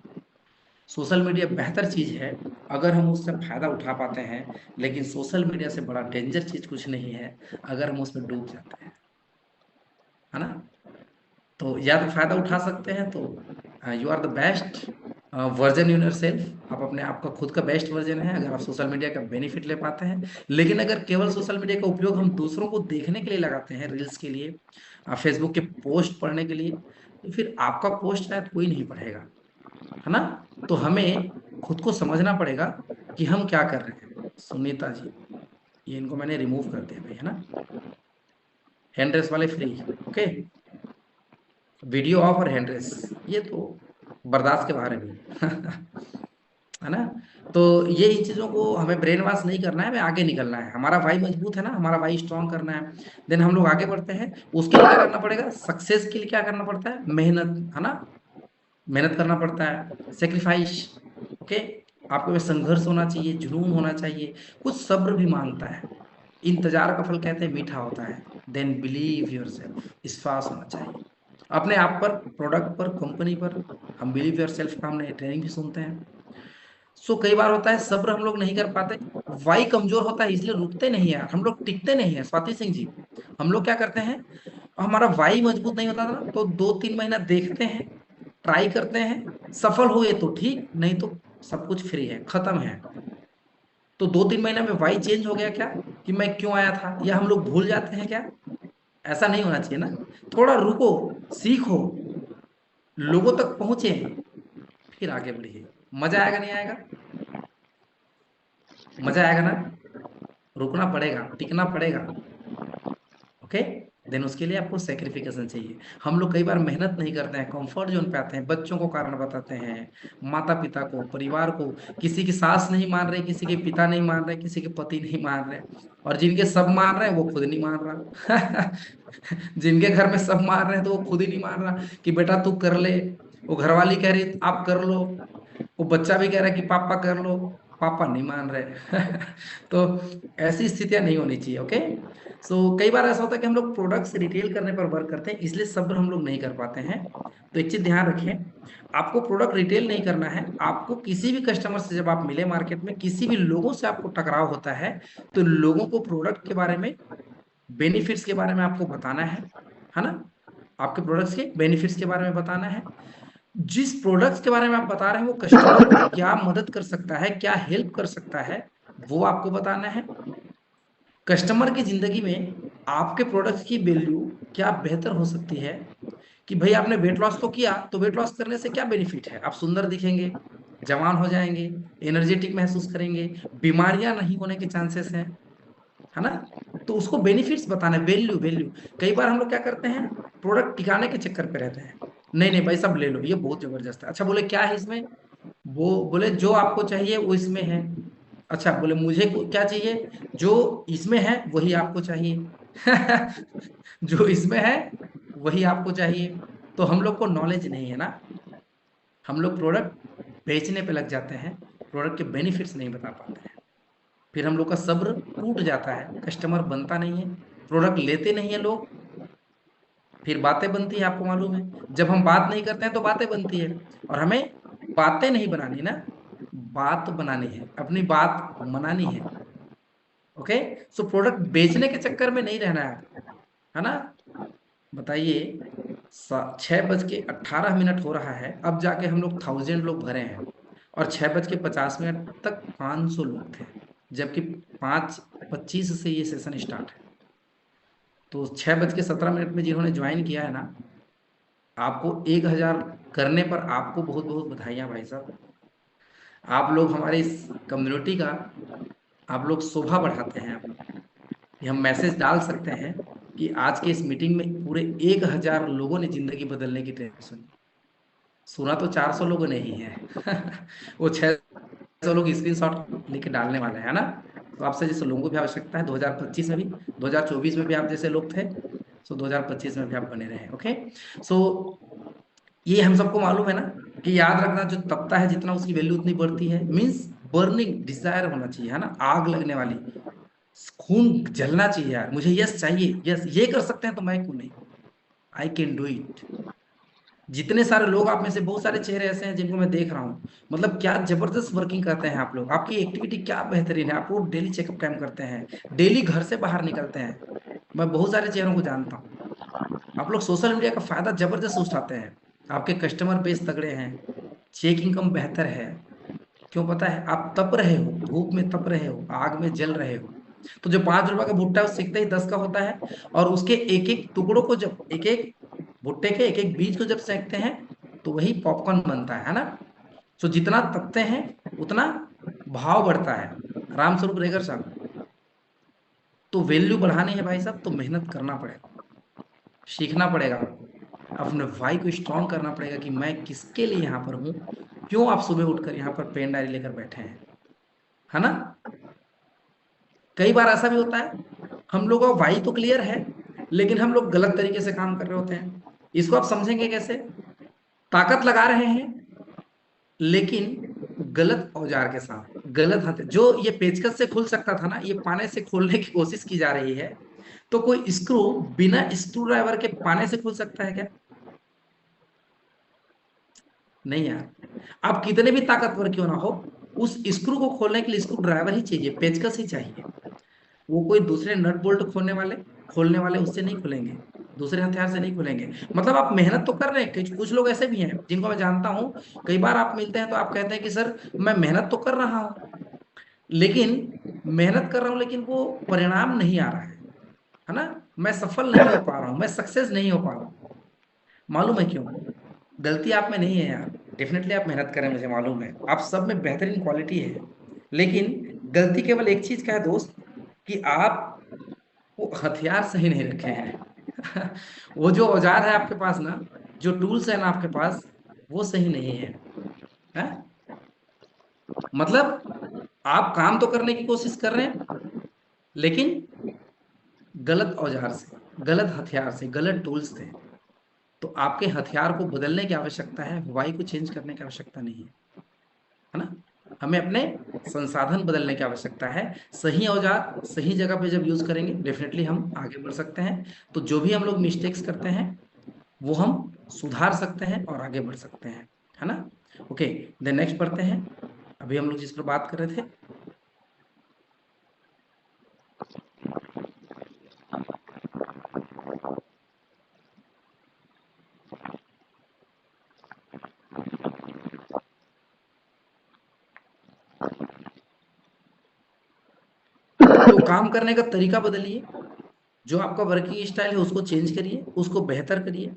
सोशल मीडिया बेहतर चीज है अगर हम उससे फायदा उठा पाते हैं, लेकिन सोशल मीडिया से बड़ा डेंजर चीज कुछ नहीं है अगर हम उसमें डूब जाते हैं, है ना। तो या तो फायदा उठा सकते हैं तो you are the best version in your yourself अपने आप का खुद का बेस्ट वर्जन है अगर आप सोशल मीडिया का बेनिफिट ले पाते हैं। लेकिन अगर केवल सोशल मीडिया का उपयोग हम दूसरों को देखने के लिए लगाते हैं, रील्स के लिए, फेसबुक के पोस्ट पढ़ने के लिए, तो फिर आपका पोस्ट शायद कोई नहीं पढ़ेगा, है ना। तो हमें खुद को समझना पड़ेगा कि हम क्या कर रहे हैं। सुनीता जी, ये इनको मैंने रिमूव कर दिया भाई, है ना। हैंड रेस वाले फ्री, ओके। वीडियो ऑफ और हैंड रेस ये तो बर्दाश्त के बाहर है भाई। है ना। तो ये इन चीजों को हमें ब्रेन वॉश नहीं करना है, हमें आगे निकलना है। हमारा भाई मजबूत है ना, हमारा भाई स्ट्रांग करना है। देन हम लोग आगे बढ़ते हैं। उसके लिए क्या करना पड़ेगा, सक्सेस के लिए क्या करना पड़ता है, मेहनत, है ना। मेहनत करना पड़ता है, सेक्रीफाइस, ओके। आपके में संघर्ष होना चाहिए, जुनून होना चाहिए, कुछ सब्र भी मांगता है। इंतजार का फल कहते हैं मीठा होता है। देन बिलीव योर सेल्फ, विश्वास होना चाहिए अपने आप पर, प्रोडक्ट पर, कंपनी पर। हम बिलीव योर सेल्फ का हमने ट्रेनिंग भी सुनते हैं। सो कई बार होता है सब्र हम लोग नहीं कर पाते, वाई कमजोर होता है इसलिए रुकते नहीं है यार, हम लोग टिकते नहीं है स्वाति सिंह जी। हम लोग क्या करते हैं, हमारा वाई मजबूत नहीं होता था तो 2-3 महीना देखते हैं, ट्राई करते हैं, सफल हुए तो ठीक, नहीं तो सब कुछ फ्री है, खत्म है। तो 2-3 महीना में वाई चेंज हो गया क्या, कि मैं क्यों आया था, या हम लोग भूल जाते हैं क्या। ऐसा नहीं होना चाहिए ना। थोड़ा रुको, सीखो, लोगों तक पहुंचे, फिर आगे बढ़िए। मजा आएगा नहीं आएगा, मजा आएगा ना। रुकना पड़ेगा, टिकना पड़ेगा, ओके। देन उसके लिए आपको सेक्रिफिकेशन चाहिए। हम लोग कई बार मेहनत नहीं करते हैं, कंफर्ट जोन पे आते हैं, बच्चों को कारण बताते हैं, माता पिता को, परिवार को। किसी की सास नहीं मान रहे, किसी के पिता नहीं मान रहे, किसी के पति नहीं मान रहे, और जिनके सब मान रहे हैं वो खुद नहीं मान रहा। जिनके घर में सब मान रहे हैं तो वो खुद ही नहीं मान रहा कि बेटा तू कर ले। वो घरवाली कह रही आप कर लो, वो बच्चा भी कह रहा है कि पापा कर लो, पापा नहीं मान रहे। तो ऐसी स्थितियां नहीं होनी चाहिए, ओके। सो कई बार ऐसा होता है कि हम लोग प्रोडक्ट्स रिटेल करने पर वर्क करते हैं, इसलिए सब्र हम लोग नहीं कर पाते हैं। तो एक चीज ध्यान रखें, आपको प्रोडक्ट रिटेल नहीं करना है। आपको किसी भी कस्टमर से जब आप मिले मार्केट में, किसी भी लोगों से आपको टकराव होता है, तो लोगों को प्रोडक्ट के बारे में, बेनिफिट्स के बारे में आपको बताना है ना। आपके प्रोडक्ट्स के बेनिफिट्स के बारे में बताना है। जिस प्रोडक्ट्स के बारे में आप बता रहे हैं वो कस्टमर को क्या मदद कर सकता है, क्या हेल्प कर सकता है, वो आपको बताना है। कस्टमर की जिंदगी में आपके प्रोडक्ट्स की वैल्यू क्या बेहतर हो सकती है, कि भाई आपने वेट लॉस तो किया, तो वेट लॉस करने से क्या बेनिफिट है, आप सुंदर दिखेंगे, जवान हो जाएंगे, एनर्जेटिक महसूस करेंगे, बीमारियां नहीं होने के चांसेस हैं, है ना। तो उसको बेनिफिट्स बताना है, वैल्यू वैल्यू। कई बार हम लोग क्या करते हैं, प्रोडक्ट टिकाने के चक्कर पे रहते हैं। नहीं नहीं भाई सब ले लो, ये बहुत जबरदस्त है। अच्छा बोले क्या है इसमें, वो बोले जो आपको चाहिए वो इसमें है। अच्छा बोले मुझे क्या चाहिए, जो इसमें है वही आपको चाहिए। जो इसमें है वही आपको चाहिए। तो हम लोग को नॉलेज नहीं है ना, हम लोग प्रोडक्ट बेचने पे लग जाते हैं, प्रोडक्ट के बेनिफिट्स नहीं बता पाते हैं। फिर हम लोग का सब्र टूट जाता है, कस्टमर बनता नहीं है, प्रोडक्ट लेते नहीं है लोग। फिर बातें बनती है, आपको मालूम है जब हम बात नहीं करते हैं तो बातें बनती है। और हमें बातें नहीं बनानी ना, बात बनानी है, अपनी बात मनानी है, ओके। सो प्रोडक्ट बेचने के चक्कर में नहीं रहना है, है ना। बताइए, 6:18 हो रहा है, अब जाके हम लोग 1000 लोग भरे हैं, और 6:50 तक 500 लोग थे, जबकि 5:25 से ये सेशन स्टार्ट है। तो 6:17 में जिन्होंने ज्वाइन किया है ना, आपको 1000 करने पर आपको बहुत बहुत बधाइयां भाई साहब। आप लोग हमारे इस कम्युनिटी का आप लोग शोभा बढ़ाते हैं। आप लोग ये हम मैसेज डाल सकते हैं कि आज के इस मीटिंग में पूरे 1,000 लोगों ने जिंदगी बदलने की ट्रेनिंग सुनी। सुना तो 400 लोगों ने ही है। वो 600 लोग स्क्रीनशॉट लेके डालने वाले हैं, है ना। तो आपसे जैसे लोगों की भी आवश्यकता है 2025 में भी, 2024 में भी आप जैसे लोग थे, सो 2025 में भी आप बने रहे। ओके। सो ये हम सबको मालूम है ना कि याद रखना, जो तपता है जितना उसकी वैल्यू उतनी बढ़ती है। मीन्स बर्निंग डिजायर होना चाहिए, है ना, आग लगने वाली, खून जलना चाहिए यार, मुझे यस चाहिए, यस ये कर सकते हैं तो मैं क्यों नहीं, आई कैन डू इट। जितने सारे लोग आप में से बहुत सारे चेहरे ऐसे हैं जिनको मैं देख रहा हूँ, मतलब क्या जबरदस्त वर्किंग करते हैं आप लोग, आपकी एक्टिविटी क्या बेहतरीन है, आप लोग डेली चेकअप कैम्प करते हैं, डेली घर से बाहर निकलते हैं। मैं बहुत सारे चेहरों को जानता हूँ। आप लोग सोशल मीडिया का फायदा जबरदस्त उठाते हैं, आपके कस्टमर बेस तगड़े हैं, चेक इनकम बेहतर है। क्यों पता है, आप तप रहे हो, धूप में तप रहे हो, आग में जल रहे हो। तो जो 5 रुपए का भुट्टा है वो सेकते ही 10 का होता है, और उसके एक एक टुकड़ों को जब एक एक भुट्टे के एक एक बीज को जब सेकते हैं तो वही पॉपकॉर्न बनता है ना। तो जितना तपते हैं उतना भाव बढ़ता है। रामस्वरूप रेगर साहब, तो वैल्यू बढ़ानी है भाई साहब तो मेहनत करना पड़ेगा, सीखना पड़ेगा आपको, अपने भाई को स्ट्रांग करना पड़ेगा कि मैं किसके लिए यहाँ पर हूँ, क्यों आप सुबह उठकर यहाँ पर पेन डायरी लेकर बैठे हैं, है ना। कई बार ऐसा भी होता है, हम लोगों का वाई तो क्लियर है लेकिन हम लोग गलत तरीके से काम कर रहे होते हैं। इसको आप समझेंगे कैसे, ताकत लगा रहे हैं लेकिन गलत औजार के साथ, गलत हथ, जो ये पेचकस से खुल सकता था ना, ये पाने से खोलने की कोशिश की जा रही है। तो कोई स्क्रू बिना स्क्रू ड्राइवर के पाने से खुल सकता है क्या? नहीं यार, आप कितने भी ताकतवर क्यों ना हो, उस स्क्रू को खोलने के लिए स्क्रू ड्राइवर ही चाहिए, पेचकस ही चाहिए। वो कोई दूसरे नट बोल्ट खोलने वाले उससे नहीं खुलेंगे, दूसरे हथियार से नहीं खुलेंगे। मतलब आप मेहनत तो कर रहे हैं, कुछ लोग ऐसे भी हैं जिनको मैं जानता हूं, कई बार आप मिलते हैं तो आप कहते हैं कि सर मैं मेहनत तो कर रहा हूं, लेकिन मेहनत कर रहा हूं लेकिन वो परिणाम नहीं आ रहा है ना, मैं सफल नहीं हो पा रहा हूं, मैं सक्सेस नहीं हो पा रहा हूं। मालूम है क्यों? गलती आप में नहीं है यार, डेफिनेटली आप मेहनत करें, मुझे मालूम है आप सब में बेहतरीन क्वालिटी है, लेकिन गलती केवल एक चीज का है दोस्त, कि आप वो हथियार सही नहीं रखे हैं। वो जो औजार है आपके पास ना, जो टूल्स है ना आपके पास, वो सही नहीं है? मतलब आप काम तो करने की कोशिश कर रहे हैं लेकिन गलत औजार से, गलत हथियार से, गलत टूल्स से। तो आपके हथियार को बदलने की आवश्यकता है, वाई को चेंज करने की आवश्यकता नहीं है ना। हमें अपने संसाधन बदलने की आवश्यकता है। सही औजार सही जगह पे जब यूज करेंगे डेफिनेटली हम आगे बढ़ सकते हैं। तो जो भी हम लोग मिस्टेक्स करते हैं वो हम सुधार सकते हैं और आगे बढ़ सकते हैं, है ना। ओके, देन नेक्स्ट पढ़ते हैं। अभी हम लोग जिस पर बात कर रहे थे, तो काम करने का तरीका बदलिए, जो आपका वर्किंग स्टाइल है उसको चेंज करिए, उसको बेहतर करिए।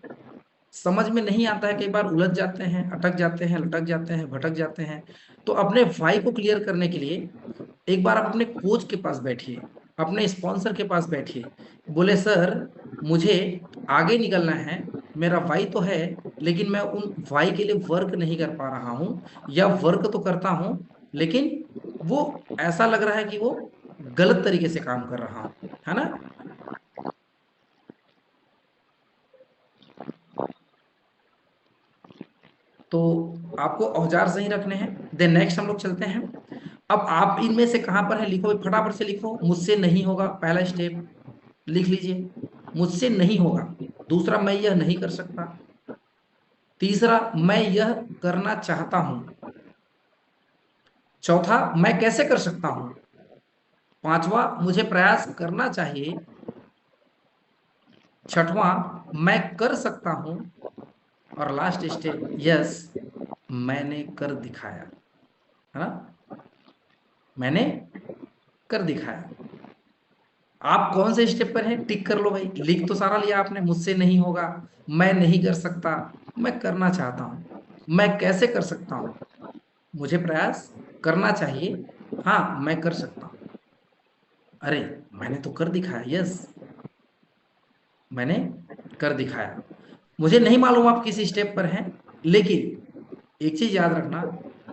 समझ में नहीं आता है, कई बार उलझ जाते हैं, अटक जाते हैं, लटक जाते हैं, भटक जाते हैं। तो अपने वाई को क्लियर करने के लिए एक बार आप अपने कोच के पास बैठिए, अपने स्पॉन्सर के पास बैठिए, बोले सर मुझे आगे निकलना है, मेरा वाई तो है लेकिन मैं उन वाई के लिए वर्क नहीं कर पा रहा हूँ, या वर्क तो करता हूँ लेकिन वो ऐसा लग रहा है कि वो गलत तरीके से काम कर रहा हूँ, है ना। तो आपको औजार सही रखने हैं। देन नेक्स्ट हम लोग चलते हैं। अब आप इनमें से कहां पर है लिखो, फटाफट से लिखो। मुझसे नहीं होगा, पहला स्टेप लिख लीजिए, मुझसे नहीं होगा। दूसरा, मैं यह नहीं कर सकता। तीसरा, मैं यह करना चाहता हूं। चौथा, मैं कैसे कर सकता हूं। पांचवा, मुझे प्रयास करना चाहिए। छठवां, मैं कर सकता हूं। और लास्ट स्टेप, यस मैंने कर दिखाया, है ना, मैंने कर दिखाया। आप कौन से स्टेप पर हैं, टिक कर लो भाई, लिख तो सारा लिया आपने। मुझसे नहीं होगा, मैं नहीं कर सकता, मैं करना चाहता हूं, मैं कैसे कर सकता हूं, मुझे प्रयास करना चाहिए, हाँ मैं कर सकता हूं, अरे मैंने तो कर दिखाया, यस मैंने कर दिखाया। मुझे नहीं मालूम आप किस स्टेप पर हैं, लेकिन एक चीज याद रखना,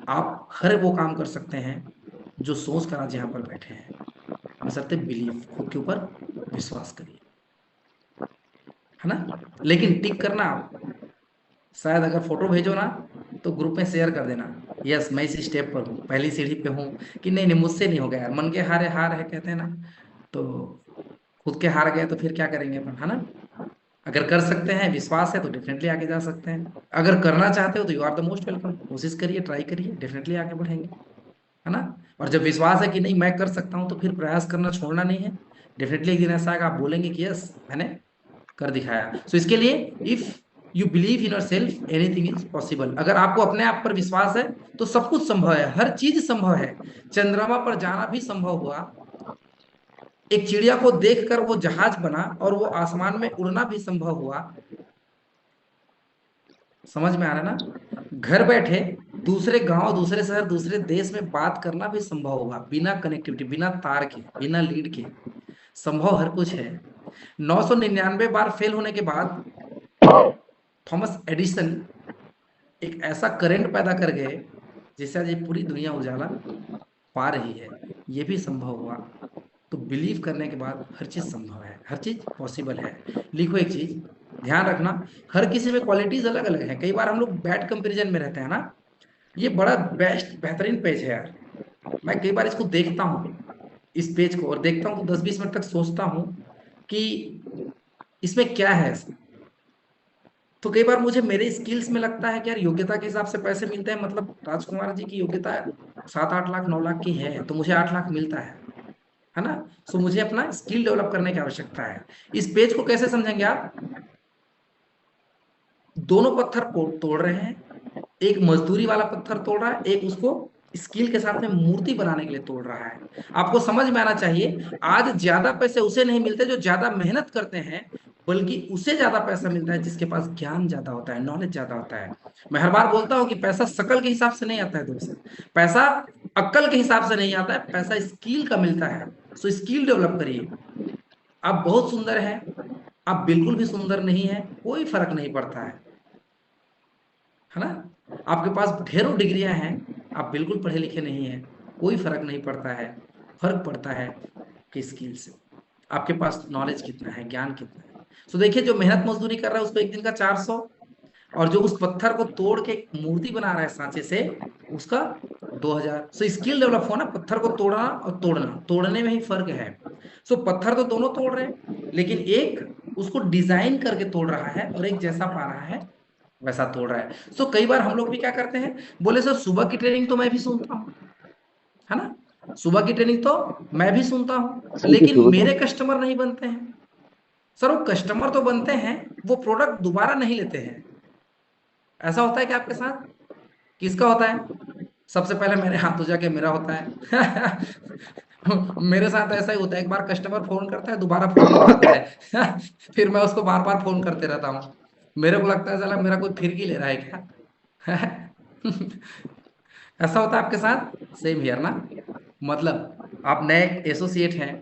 आप हर वो काम कर सकते हैं जो सोच कर आज यहाँ पर बैठे हैं। बशर्ते बिलीव, खुद के ऊपर विश्वास करिए, है ना। लेकिन टिक करना आप, शायद अगर फोटो भेजो ना तो ग्रुप में शेयर कर देना, यस मैं इस स्टेप पर हूँ, पहली सीढ़ी पे हूँ, कि नहीं नहीं मुझसे नहीं होगा यार, मन के हारे हार है कहते हैं ना, तो खुद के हार गए तो फिर क्या करेंगे अपन, है ना। अगर कर सकते हैं, विश्वास है तो डेफिनेटली आगे जा सकते हैं, अगर करना चाहते हो तो you are the most welcome, कोशिश करिए, ट्राई करिए, डेफिनेटली आगे बढ़ेंगे, है ना। और जब विश्वास है कि नहीं मैं कर सकता हूं, तो फिर प्रयास करना छोड़ना नहीं है। डेफिनेटली एक दिन ऐसा आएगा, आप बोलेंगे कि यस मैंने कर दिखाया। सो इसके लिए, if you believe in your self anything is possible. अगर आपको अपने आप पर विश्वास है तो सब कुछ संभव है, हर चीज संभव है। चंद्रमा पर जाना भी संभव हुआ, एक चिड़िया को देखकर वो जहाज बना, और वो आसमान में उड़ना भी संभव हुआ। समझ में आ रहा है ना। घर बैठे दूसरे गांव, दूसरे शहर, दूसरे देश में बात करना भी संभव होगा, बिना कनेक्टिविटी, बिना तार के, बिना लीड के। संभव हर कुछ है। 999 बार फेल होने के बाद थॉमस एडिसन एक ऐसा करंट पैदा कर गए जिससे आज ये पूरी दुनिया उजाला पा रही है। ये भी संभव हुआ। तो बिलीव करने के बाद हर चीज संभव है, हर चीज पॉसिबल है। लिखो एक चीज, ध्यान रखना, हर किसी में क्वालिटीज अलग अलग हैं। कई बार हम लोग बैड कंपैरिजन में रहते हैं ना। ये बड़ा बेस्ट बेहतरीन पेज है यार। मैं कई बार इसको देखता हूँ, इस पेज को, और देखता हूँ तो 10-20 मिनट तक सोचता हूँ कि इसमें क्या है ऐसा। तो कई बार मुझे मेरे स्किल्स में लगता है कि यार योग्यता के हिसाब से पैसे मिलते हैं, मतलब राजकुमार जी की योग्यता 7-8 लाख 9 लाख की है, तो मुझे 8 लाख मिलता है ना। सो मुझे अपना स्किल डेवलप करने की आवश्यकता है। इस पेज को कैसे समझेंगे आप, दोनों पत्थर को तोड़ रहे हैं, एक मजदूरी वाला पत्थर तोड़ रहा है, एक उसको स्किल के साथ में मूर्ति बनाने के लिए तोड़ रहा है। आपको समझ में आना चाहिए, आज ज्यादा पैसे उसे नहीं मिलते जो ज्यादा मेहनत करते हैं, बल्कि उसे ज्यादा पैसा मिलता है जिसके पास ज्ञान ज्यादा होता है, नॉलेज ज्यादा होता है। मैं हर बार बोलता हूं कि पैसा शकल के हिसाब से नहीं आता है दोस्त, पैसा अक्ल के हिसाब से नहीं आता है, पैसा स्किल का मिलता है। सो स्किल डेवलप करिए। आप बहुत सुंदर हैं, आप बिल्कुल भी सुंदर नहीं है, कोई फर्क नहीं पड़ता है ना। आपके पास ढेरों डिग्रियां हैं, आप बिल्कुल पढ़े लिखे नहीं हैं, कोई फर्क नहीं पड़ता है। फर्क पड़ता है कि स्किल से, आपके पास नॉलेज कितना है, ज्ञान कितना है। सो देखिए, जो मेहनत मजदूरी कर रहा है उसको एक दिन का 400, और जो उस पत्थर को तोड़ के एक मूर्ति बना रहा है सांचे से, उसका 2000। सो स्किल डेवलप होना, पत्थर को तोड़ना और तोड़ना, तोड़ने में ही फर्क है। सो पत्थर तो दोनों तोड़ रहे हैं, लेकिन एक उसको डिजाइन करके तोड़ रहा है और एक जैसा पा रहा है वैसा तोड़ रहा है। सो कई बार हम लोग भी क्या करते हैं, बोले सर सुबह की ट्रेनिंग तो मैं भी सुनता हूँ, है ना, सुबह की ट्रेनिंग तो मैं भी सुनता हूँ, लेकिन मेरे कस्टमर नहीं बनते हैं। सर वो कस्टमर तो बनते हैं, वो प्रोडक्ट दोबारा नहीं लेते हैं। ऐसा होता है कि आपके साथ, किसका होता है, सबसे पहले मैंने हाथ धो जाके मेरा होता है। मेरे साथ ऐसा ही होता है, एक बार कस्टमर फोन करता है, दोबारा फोन नहीं उठाता है। फिर मैं उसको बार बार फोन करते रहता हूँ। मेरे को लगता है साला मेरा कोई फिरकी ले रहा है क्या। ऐसा होता है आपके साथ, सेम हियर ना। मतलब आप नए एसोसिएट हैं,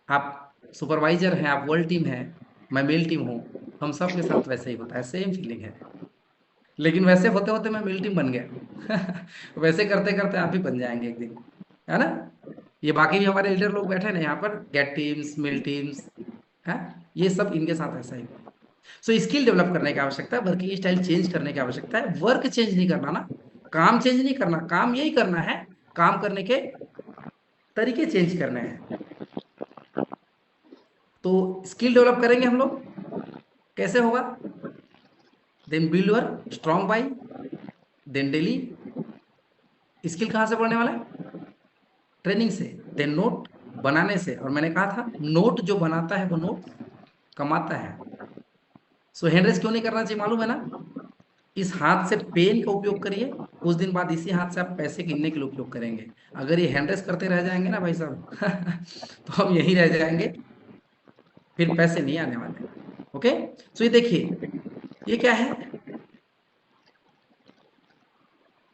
आप सुपरवाइजर हैं, आप वर्ल्ड टीम हैं, मैं मेल टीम हूँ, हम सब के साथ वैसे ही होता है, सेम फीलिंग है। लेकिन वैसे होते होते मैं मेल टीम बन गया। वैसे करते करते आप भी बन जाएंगे एक दिन, है ना। ये बाकी भी हमारे लीडर लोग बैठे ना यहाँ पर, गेट टीम्स, मेल टीम्स, है, ये सब इनके साथ ऐसा ही। सो स्किल डेवलप करने की आवश्यकता है, वर्किंग स्टाइल चेंज करने की आवश्यकता है। वर्क चेंज नहीं करना ना, काम चेंज नहीं करना, काम यही करना है, काम करने के तरीके चेंज करने हैं। तो स्किल डेवलप करेंगे हम लोग, कैसे होगा, then build your strong why, then daily. Skill कहाँ से बढ़ने वाला है, ट्रेनिंग से, देन नोट बनाने से। और मैंने कहा था नोट जो बनाता है वो नोट कमाता है। सो हैंड रेस क्यों नहीं करना चाहिए मालूम है ना, इस हाथ से पेन का उपयोग करिए, कुछ दिन बाद इसी हाथ से आप पैसे गिनने के लिए उपयोग करेंगे। अगर ये हैंड रेस करते रह जाएंगे ना भाई साहब, तो हम यहीं रह जाएंगे, फिर पैसे नहीं आने वाले। ओके, सो ये देखिए, ये क्या है,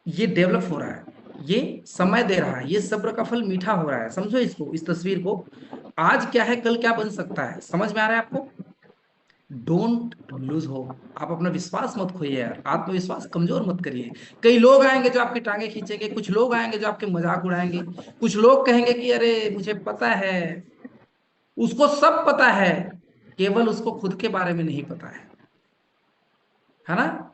ये डेवलप हो रहा है। ये समय दे रहा है, ये सब्र का फल मीठा हो रहा है। समझो इसको, इस तस्वीर को। आज क्या है, कल क्या बन सकता है, समझ में आ रहा है आपको? Don't lose hope. आप अपना विश्वास मत खोइए यार, आत्मविश्वास कमजोर मत करिए। कई लोग आएंगे जो आपकी टांगे खींचेंगे, कुछ लोग आएंगे जो आपके मजाक उड़ाएंगे, कुछ लोग कहेंगे कि अरे मुझे पता है। उसको सब पता है, केवल उसको खुद के बारे में नहीं पता है ना?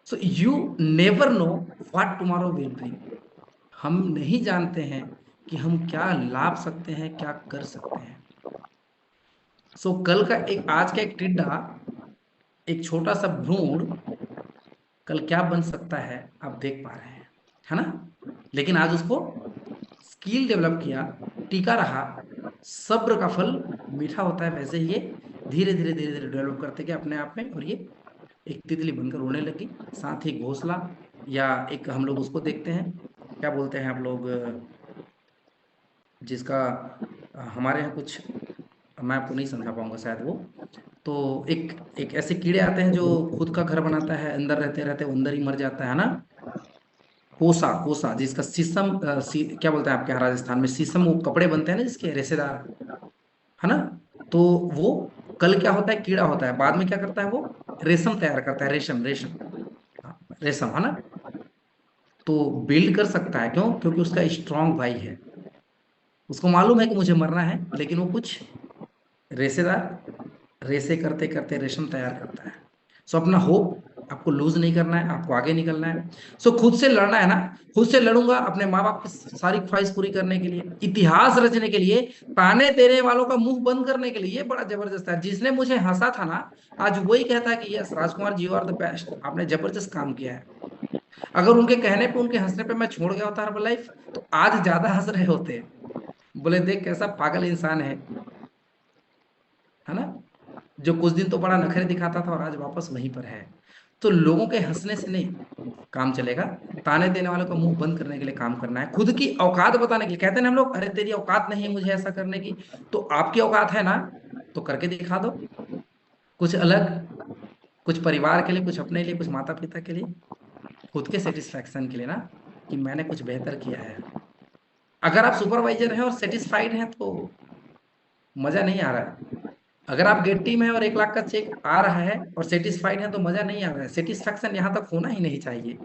So you never know what tomorrow will bring. हम नहीं जानते हैं कि हम क्या लाभ सकते हैं, क्या कर सकते हैं। सो कल का एक, आज का एक टिड्डा, एक छोटा सा भ्रूण कल क्या बन सकता है आप देख पा रहे हैं, है ना? लेकिन आज उसको स्किल डेवलप किया, टीका रहा। सब्र का फल मीठा होता है, वैसे ही ये धीरे धीरे धीरे धीरे डेवलप करते गए अपने आप में, और ये एक तितली बनकर उड़ने लगी। साथ ही घोंसला, या एक हम लोग उसको देखते हैं, क्या बोलते हैं आप लोग, जिसका हमारे यहाँ कुछ, मैं आपको नहीं समझा पाऊंगा शायद वो। तो एक एक ऐसे कीड़े आते हैं जो खुद का घर बनाता है, अंदर रहते रहते वो अंदर ही मर जाता है ना? कोसा, कोसा जिसका शीशम, क्या बोलते हैं आपके यहाँ राजस्थान में, शीशम वो कपड़े बनते हैं ना जिसके रेशेदार, है ना? तो वो कल क्या होता है, कीड़ा होता है, बाद में क्या करता है वो, रेशम तैयार करता है, रेशम, रेशम। हाँ, रेशम, है ना? तो बिल्ड कर सकता है, क्यों? क्योंकि उसका स्ट्रांग भाई है। उसको मालूम है कि मुझे मरना है, लेकिन वो कुछ रेशेदार, रेसे करते करते रेशम तैयार करता है। सो अपना होप आपको लूज नहीं करना है, आपको आगे निकलना है। सो खुद से लड़ना है ना? खुद से लड़ूंगा अपने माँ बाप की सारी ख्वाहिश पूरी करने के लिए, इतिहास रचने के लिए, ताने देने वालों का मुंह बंद करने के लिए। ये बड़ा जबरदस्त है। जिसने मुझे हंसा था ना, आज वही कहता है कि yes Rajkumar ji, you are the best, आपने जबरदस्त काम किया है। अगर उनके कहने पे, उनके हंसने पे मैं छोड़ गया होता हर लाइफ, तो आज ज्यादा हंस रहे होते। बोले देख कैसा पागल इंसान है ना? जो कुछ दिन तो बड़ा नखरे दिखाता था और आज वापस वहीं पर है। तो लोगों के हंसने से नहीं काम चलेगा, ताने देने वालों का मुंह बंद करने के लिए काम करना है, खुद की औकात बताने के लिए। कहते हैं ना हम लोग, अरे तेरी औकात नहीं है मुझे ऐसा करने की, तो आपकी औकात है ना, तो करके दिखा दो। कुछ अलग, कुछ परिवार के लिए, कुछ अपने लिए, कुछ माता पिता के लिए, खुद के सेटिस्फैक्शन के लिए ना, कि मैंने कुछ बेहतर किया है। अगर आप सुपरवाइजर हैं और सेटिस्फाइड हैं तो मजा नहीं आ रहा है। अगर आप गेट टीम है और 1 लाख का चेक आ रहा है और सेटिस्फाइड है तो मजा नहीं आ रहा है। सेटिस्फैक्शन यहां तक होना ही नहीं चाहिए।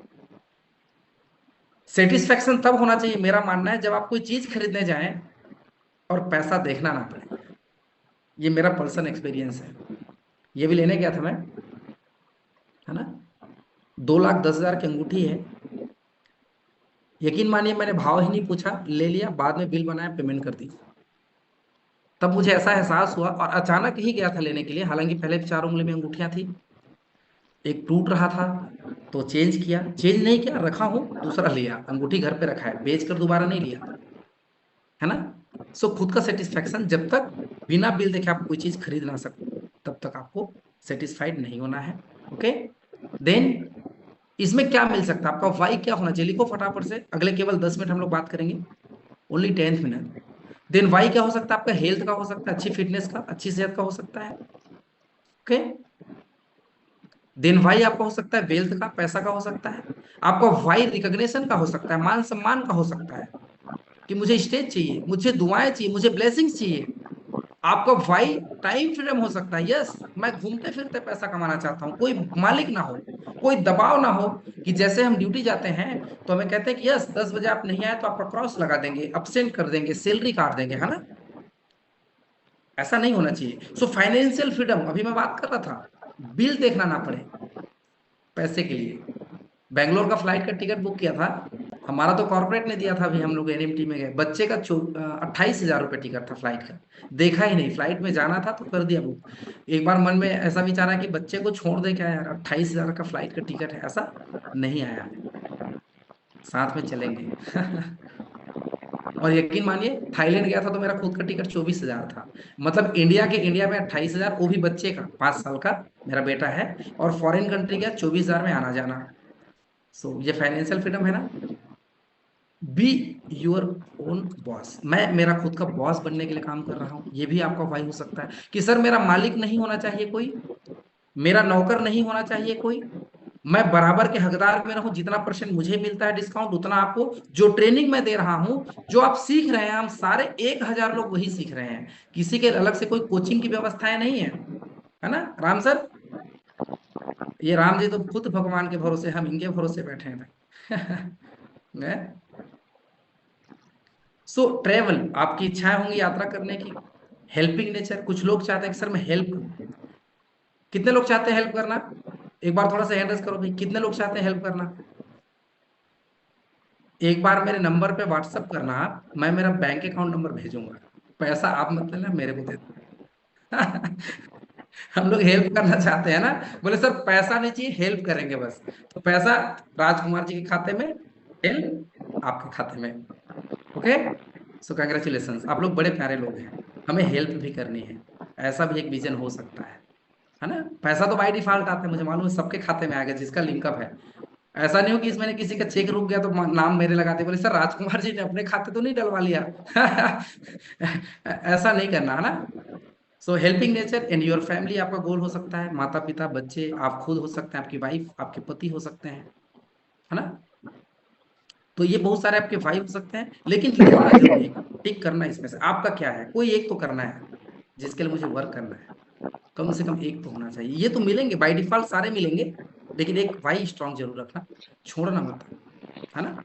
सेटिस्फैक्शन तब होना चाहिए, मेरा मानना है, जब आप कोई चीज खरीदने जाएं और पैसा देखना ना पड़े। ये मेरा पर्सनल एक्सपीरियंस है। ये भी लेने गया था मैं, है ना? 2,10,000 की अंगूठी है। यकीन मानिए मैंने भाव ही नहीं पूछा, ले लिया, बाद में बिल बनाया, पेमेंट कर दी। तब मुझे ऐसा एहसास हुआ, और अचानक ही गया था लेने के लिए, हालांकि पहले 4 उंगली में अंगूठियां थी। एक टूट रहा था तो चेंज किया, चेंज नहीं किया, रखा हूं, दूसरा लिया, अंगूठी घर पे रखा है, बेच कर दोबारा नहीं लिया, है ना? सो खुद का सेटिस्फैक्शन, जब तक बिना बिल देखे आप कोई चीज खरीद ना सको, तब तक आपको सेटिस्फाइड नहीं होना है। ओके? देन इसमें क्या मिल सकता है, आपका वाई क्या होना चाहिए, लिखो फटाफट से। अगले केवल 10 मिनट हम लोग बात करेंगे, only 10th minute. Then Y क्या हो सकता है आपका, हेल्थ का हो सकता है, अच्छी फिटनेस का, अच्छी सेहत का हो सकता है। ओके? देन वाई आपका हो सकता है वेल्थ का, पैसा का हो सकता है। आपका वाई रिकॉग्निशन का हो सकता है, मान सम्मान का हो सकता है, कि मुझे स्टेज चाहिए, मुझे दुआएं चाहिए, मुझे ब्लेसिंग्स चाहिए। आपका वाई टाइम फ्रीडम हो सकता है, यस मैं घूमते फिरते पैसा कमाना चाहता हूँ, कोई मालिक ना हो, कोई दबाव ना हो। कि जैसे हम ड्यूटी जाते हैं तो हमें कहते हैं कि यस 10 बजे आप नहीं आए तो आपका क्रॉस लगा देंगे, absent कर देंगे, सैलरी काट देंगे, है ना? ऐसा नहीं होना चाहिए। सो फाइनेंशियल फ्रीडम, अभी मैं बात कर रहा था, बिल देखना ना पड़े पैसे के लिए। बैंगलोर का फ्लाइट का टिकट बुक किया था, हमारा तो कॉर्पोरेट ने दिया था, अभी हम लोग एनएमटी में गए, बच्चे का 28,000 रुपये टिकट था फ्लाइट का। देखा ही नहीं, फ्लाइट में जाना था तो कर दिया बुक। एक बार मन में ऐसा विचार आया कि बच्चे को छोड़ दे क्या यार, 28,000 का फ्लाइट का टिकट है, ऐसा नहीं आया, साथ में चलेंगे। और यकीन मानिए थाईलैंड गया था तो मेरा खुद का टिकट 24,000 था। मतलब इंडिया में 28,000, वो भी बच्चे का, 5 साल का मेरा बेटा है, और फॉरेन कंट्री गया, 24,000 में आना जाना। सो ये फाइनेंशियल फ्रीडम है ना? Be your own boss. मैं मेरा खुद का बॉस बनने के लिए काम कर रहा हूं। ये भी आपका वाई हो सकता है कि सर मेरा मालिक नहीं होना चाहिए कोई, मेरा नौकर नहीं होना चाहिए कोई, मैं बराबर के हकदार में रहूं, जितना परसेंट मुझे मिलता है डिस्काउंट उतना आपको, जो ट्रेनिंग मैं दे रहा हूं, जो आप सीख रहे हैं, हम सारे 1,000 लोग वही सीख रहे हैं। किसी के अलग से कोई कोचिंग की व्यवस्थाएं नहीं है ना राम सर? ये राम जी तो खुद भगवान के भरोसे, हम इनके भरोसे बैठे हैं भाई। सो ट्रेवल, आपकी इच्छाएं होंगी यात्रा करने की। हेल्पिंग नेचर, कुछ लोग चाहते हैं कि सर मैं हेल्प करूं। कितने लोग चाहते हैं हेल्प करना? एक बार थोड़ा सा हैंड रेज करो भाई, कितने लोग चाहते हैं हेल्प करना? एक बार मेरे नंबर पे व्हाट्सअप करना आप, मैं मेरा बैंक अकाउंट नंबर भेजूंगा। पैसा आप मत लेना, मेरे को दे दो। हम लोग हेल्प करना चाहते हैं ना। बोले सर पैसा नहीं चाहिए, हेल्प करेंगे बस। तो पैसा राजकुमार जी के खाते में, हेल्प आपके खाते में। ओके। सो कंग्रेचुलेशन, आप लोग बड़े प्यारे लोग हैं। हमें हेल्प भी करनी है, ऐसा भी एक विजन हो सकता है ना? पैसा तो बाय डिफॉल्ट आता है, मुझे मालूम है सबके खाते में आ गया जिसका लिंकअप है। ऐसा नहीं हो कि इसमें किसी का चेक रुक गया तो नाम मेरे लगाते, बोले सर राजकुमार जी ने अपने खाते तो नहीं डलवा लिया। ऐसा नहीं करना है ना। So helping nature in your family आपका गोल हो सकता है, माता पिता बच्चे, आप खुद हो सकते हैं, आपकी वाइफ, आपके पति हो सकते हैं, है ना? तो ये बहुत सारे आपके भाई हो सकते हैं, लेकिन लिखना जरूरी है, टिक करना है इसमें से आपका क्या है, कोई एक तो करना है जिसके लिए मुझे वर्क करना है। कम से कम एक तो होना चाहिए। ये तो मिलेंगे बाय डिफॉल्ट, सारे मिलेंगे, लेकिन एक भाई स्ट्रांग जरूर रखना, छोड़ना मत, है ना?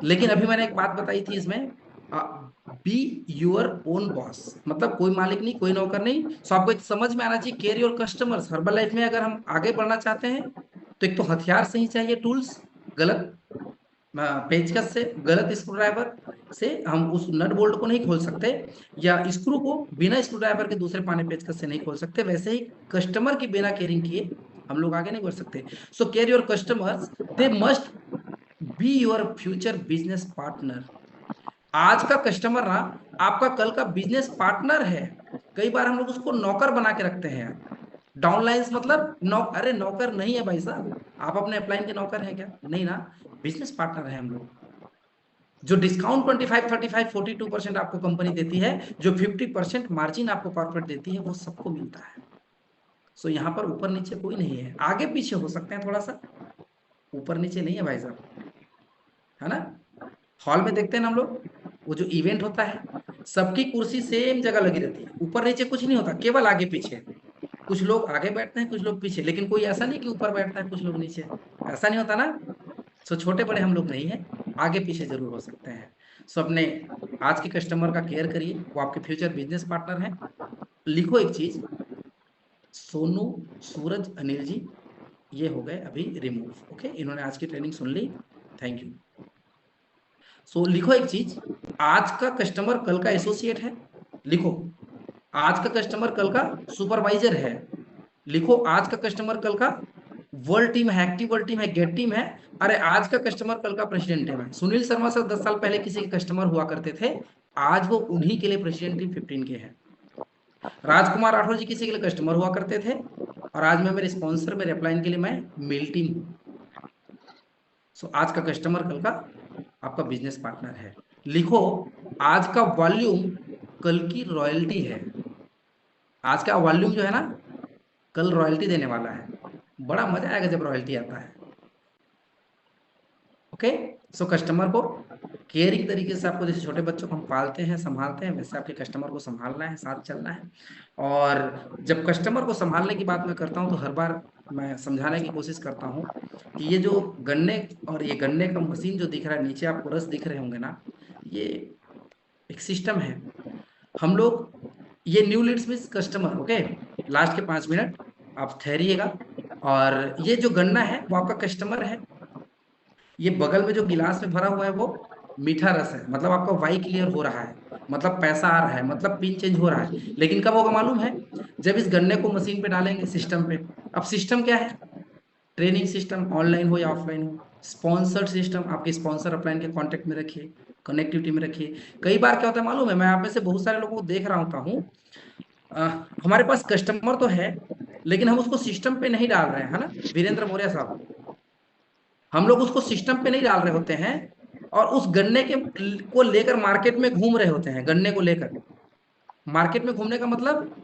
लेकिन अभी मैंने एक बात बताई थी इसमें, बी योर ओन बॉस, मतलब कोई मालिक नहीं, कोई नौकर नहीं। सो आपको एक समझ में आना चाहिए, care your customers. Herbal life में अगर हम आगे बढ़ना चाहते हैं तो एक तो हथियार सही चाहिए, टूल्स। गलत पेचकस से, गलत स्क्रू ड्राइवर से हम उस नट बोल्ट को नहीं खोल सकते, या स्क्रू को बिना स्क्रू ड्राइवर के दूसरे पाने पेचकस से नहीं खोल सकते। वैसे ही कस्टमर की बिना केयरिंग किए हम लोग आगे नहीं बढ़ सकते। So care your customers, they must be your future business partner. आज का कस्टमर ना आपका कल का बिजनेस पार्टनर है। कई बार हम लोग उसको नौकर बना के रखते हैं। डाउनलाइंस मतलब अरे नौकर नहीं है भाई साहब, आप अपने अपलाइन के नौकर हैं क्या? नहीं ना, बिजनेस पार्टनर है हम लोग। जो डिस्काउंट 25, 35, 42% आपको कंपनी देती है, जो 50% मार्जिन आपको कॉर्पोरेट देती है, वो सबको मिलता है। सो यहाँ पर ऊपर नीचे कोई नहीं है, आगे पीछे हो सकते हैं थोड़ा सा, ऊपर नीचे नहीं है भाई साहब, है ना? हॉल में देखते हैं ना हम लोग, वो जो इवेंट होता है, सबकी कुर्सी सेम जगह लगी रहती है, ऊपर नीचे कुछ नहीं होता, केवल आगे पीछे। कुछ लोग आगे बैठते हैं, कुछ लोग पीछे, लेकिन कोई ऐसा नहीं कि ऊपर बैठता है कुछ लोग नीचे, ऐसा नहीं होता ना। सो छोटे बड़े हम लोग नहीं है, आगे पीछे जरूर हो सकते हैं। सो अपने आज के कस्टमर का केयर करिए, वो आपके फ्यूचर बिजनेस पार्टनर हैं। लिखो एक चीज, सोनू, सूरज, अनिल जी, ये हो गए अभी रिमूव। ओके, इन्होंने आज की ट्रेनिंग सुन ली, थैंक यू। सो लिखो एक चीज, आज का कस्टमर कल का एसोसिएट है। लिखो, आज का कस्टमर कल का सुपरवाइजर है। लिखो, आज का कस्टमर कल का वर्ल्ड टीम है, एक्टिव वर्ल्ड टीम है, गेट टीम है। अरे आज का कस्टमर कल का प्रेसिडेंट टीम है। सुनील शर्मा सर 10 साल पहले किसी के कस्टमर हुआ करते थे, आज वो उन्हीं के लिए प्रेसिडेंट टीम 15 के हैं। राजकुमार राठौर जी किसी के लिए कस्टमर हुआ करते थे, और आज मैं मेरे स्पॉन्सर, मेरे अपलाइन के लिए मैं मेल टीम हूं। सो आज का कस्टमर कल का आपका बिजनेस पार्टनर है। लिखो, आज का वॉल्यूम कल की रॉयल्टी है। आज का वॉल्यूम जो है ना, कल रॉयल्टी देने वाला है। बड़ा मजा आएगा जब रॉयल्टी आता है। ओके। सो कस्टमर को केयरिंग तरीके से, आपको जैसे छोटे बच्चों को हम पालते हैं, संभालते हैं, वैसे आपके कस्टमर को संभालना है, साथ चलना है। और जब कस्टमर को संभालने की बात मैं करता हूं तो हर बार मैं समझाने की कोशिश करता हूं कि ये जो गन्ने, और ये गन्ने का मशीन जो दिख रहा है नीचे, आपको रस दिख रहे होंगे ना, ये एक सिस्टम है। हम लोग, ये new leads means customer. Okay, last के 5 मिनट आप ठहरिएगा। और ये जो गन्ना है वो आपका कस्टमर है। ये बगल में जो गिलास में भरा हुआ है वो मीठा रस है, मतलब आपका वाई क्लियर हो रहा है, मतलब पैसा आ रहा है, मतलब पिन चेंज हो रहा है। लेकिन कब होगा मालूम है? जब इस गन्ने को मशीन पे डालेंगे, सिस्टम पे। अब सिस्टम क्या है? ट्रेनिंग सिस्टम, ऑनलाइन हो या ऑफलाइन हो। स्पॉन्सर्ड सिस्टम, आपके स्पॉन्सर अपलाइन के कांटेक्ट में रखिए, कनेक्टिविटी में रखिए। कई बार क्या होता है मालूम है, मैं आप में से बहुत सारे लोगों को देख रहा होता हूँ, हमारे पास कस्टमर तो है, लेकिन हम उसको सिस्टम पे नहीं डाल रहे हैं, है ना वीरेंद्र मौर्य साहब? हम लोग उसको सिस्टम पे नहीं डाल रहे होते हैं, और उस गन्ने के को लेकर मार्केट में घूम रहे होते हैं। गन्ने को लेकर मार्केट में घूमने का मतलब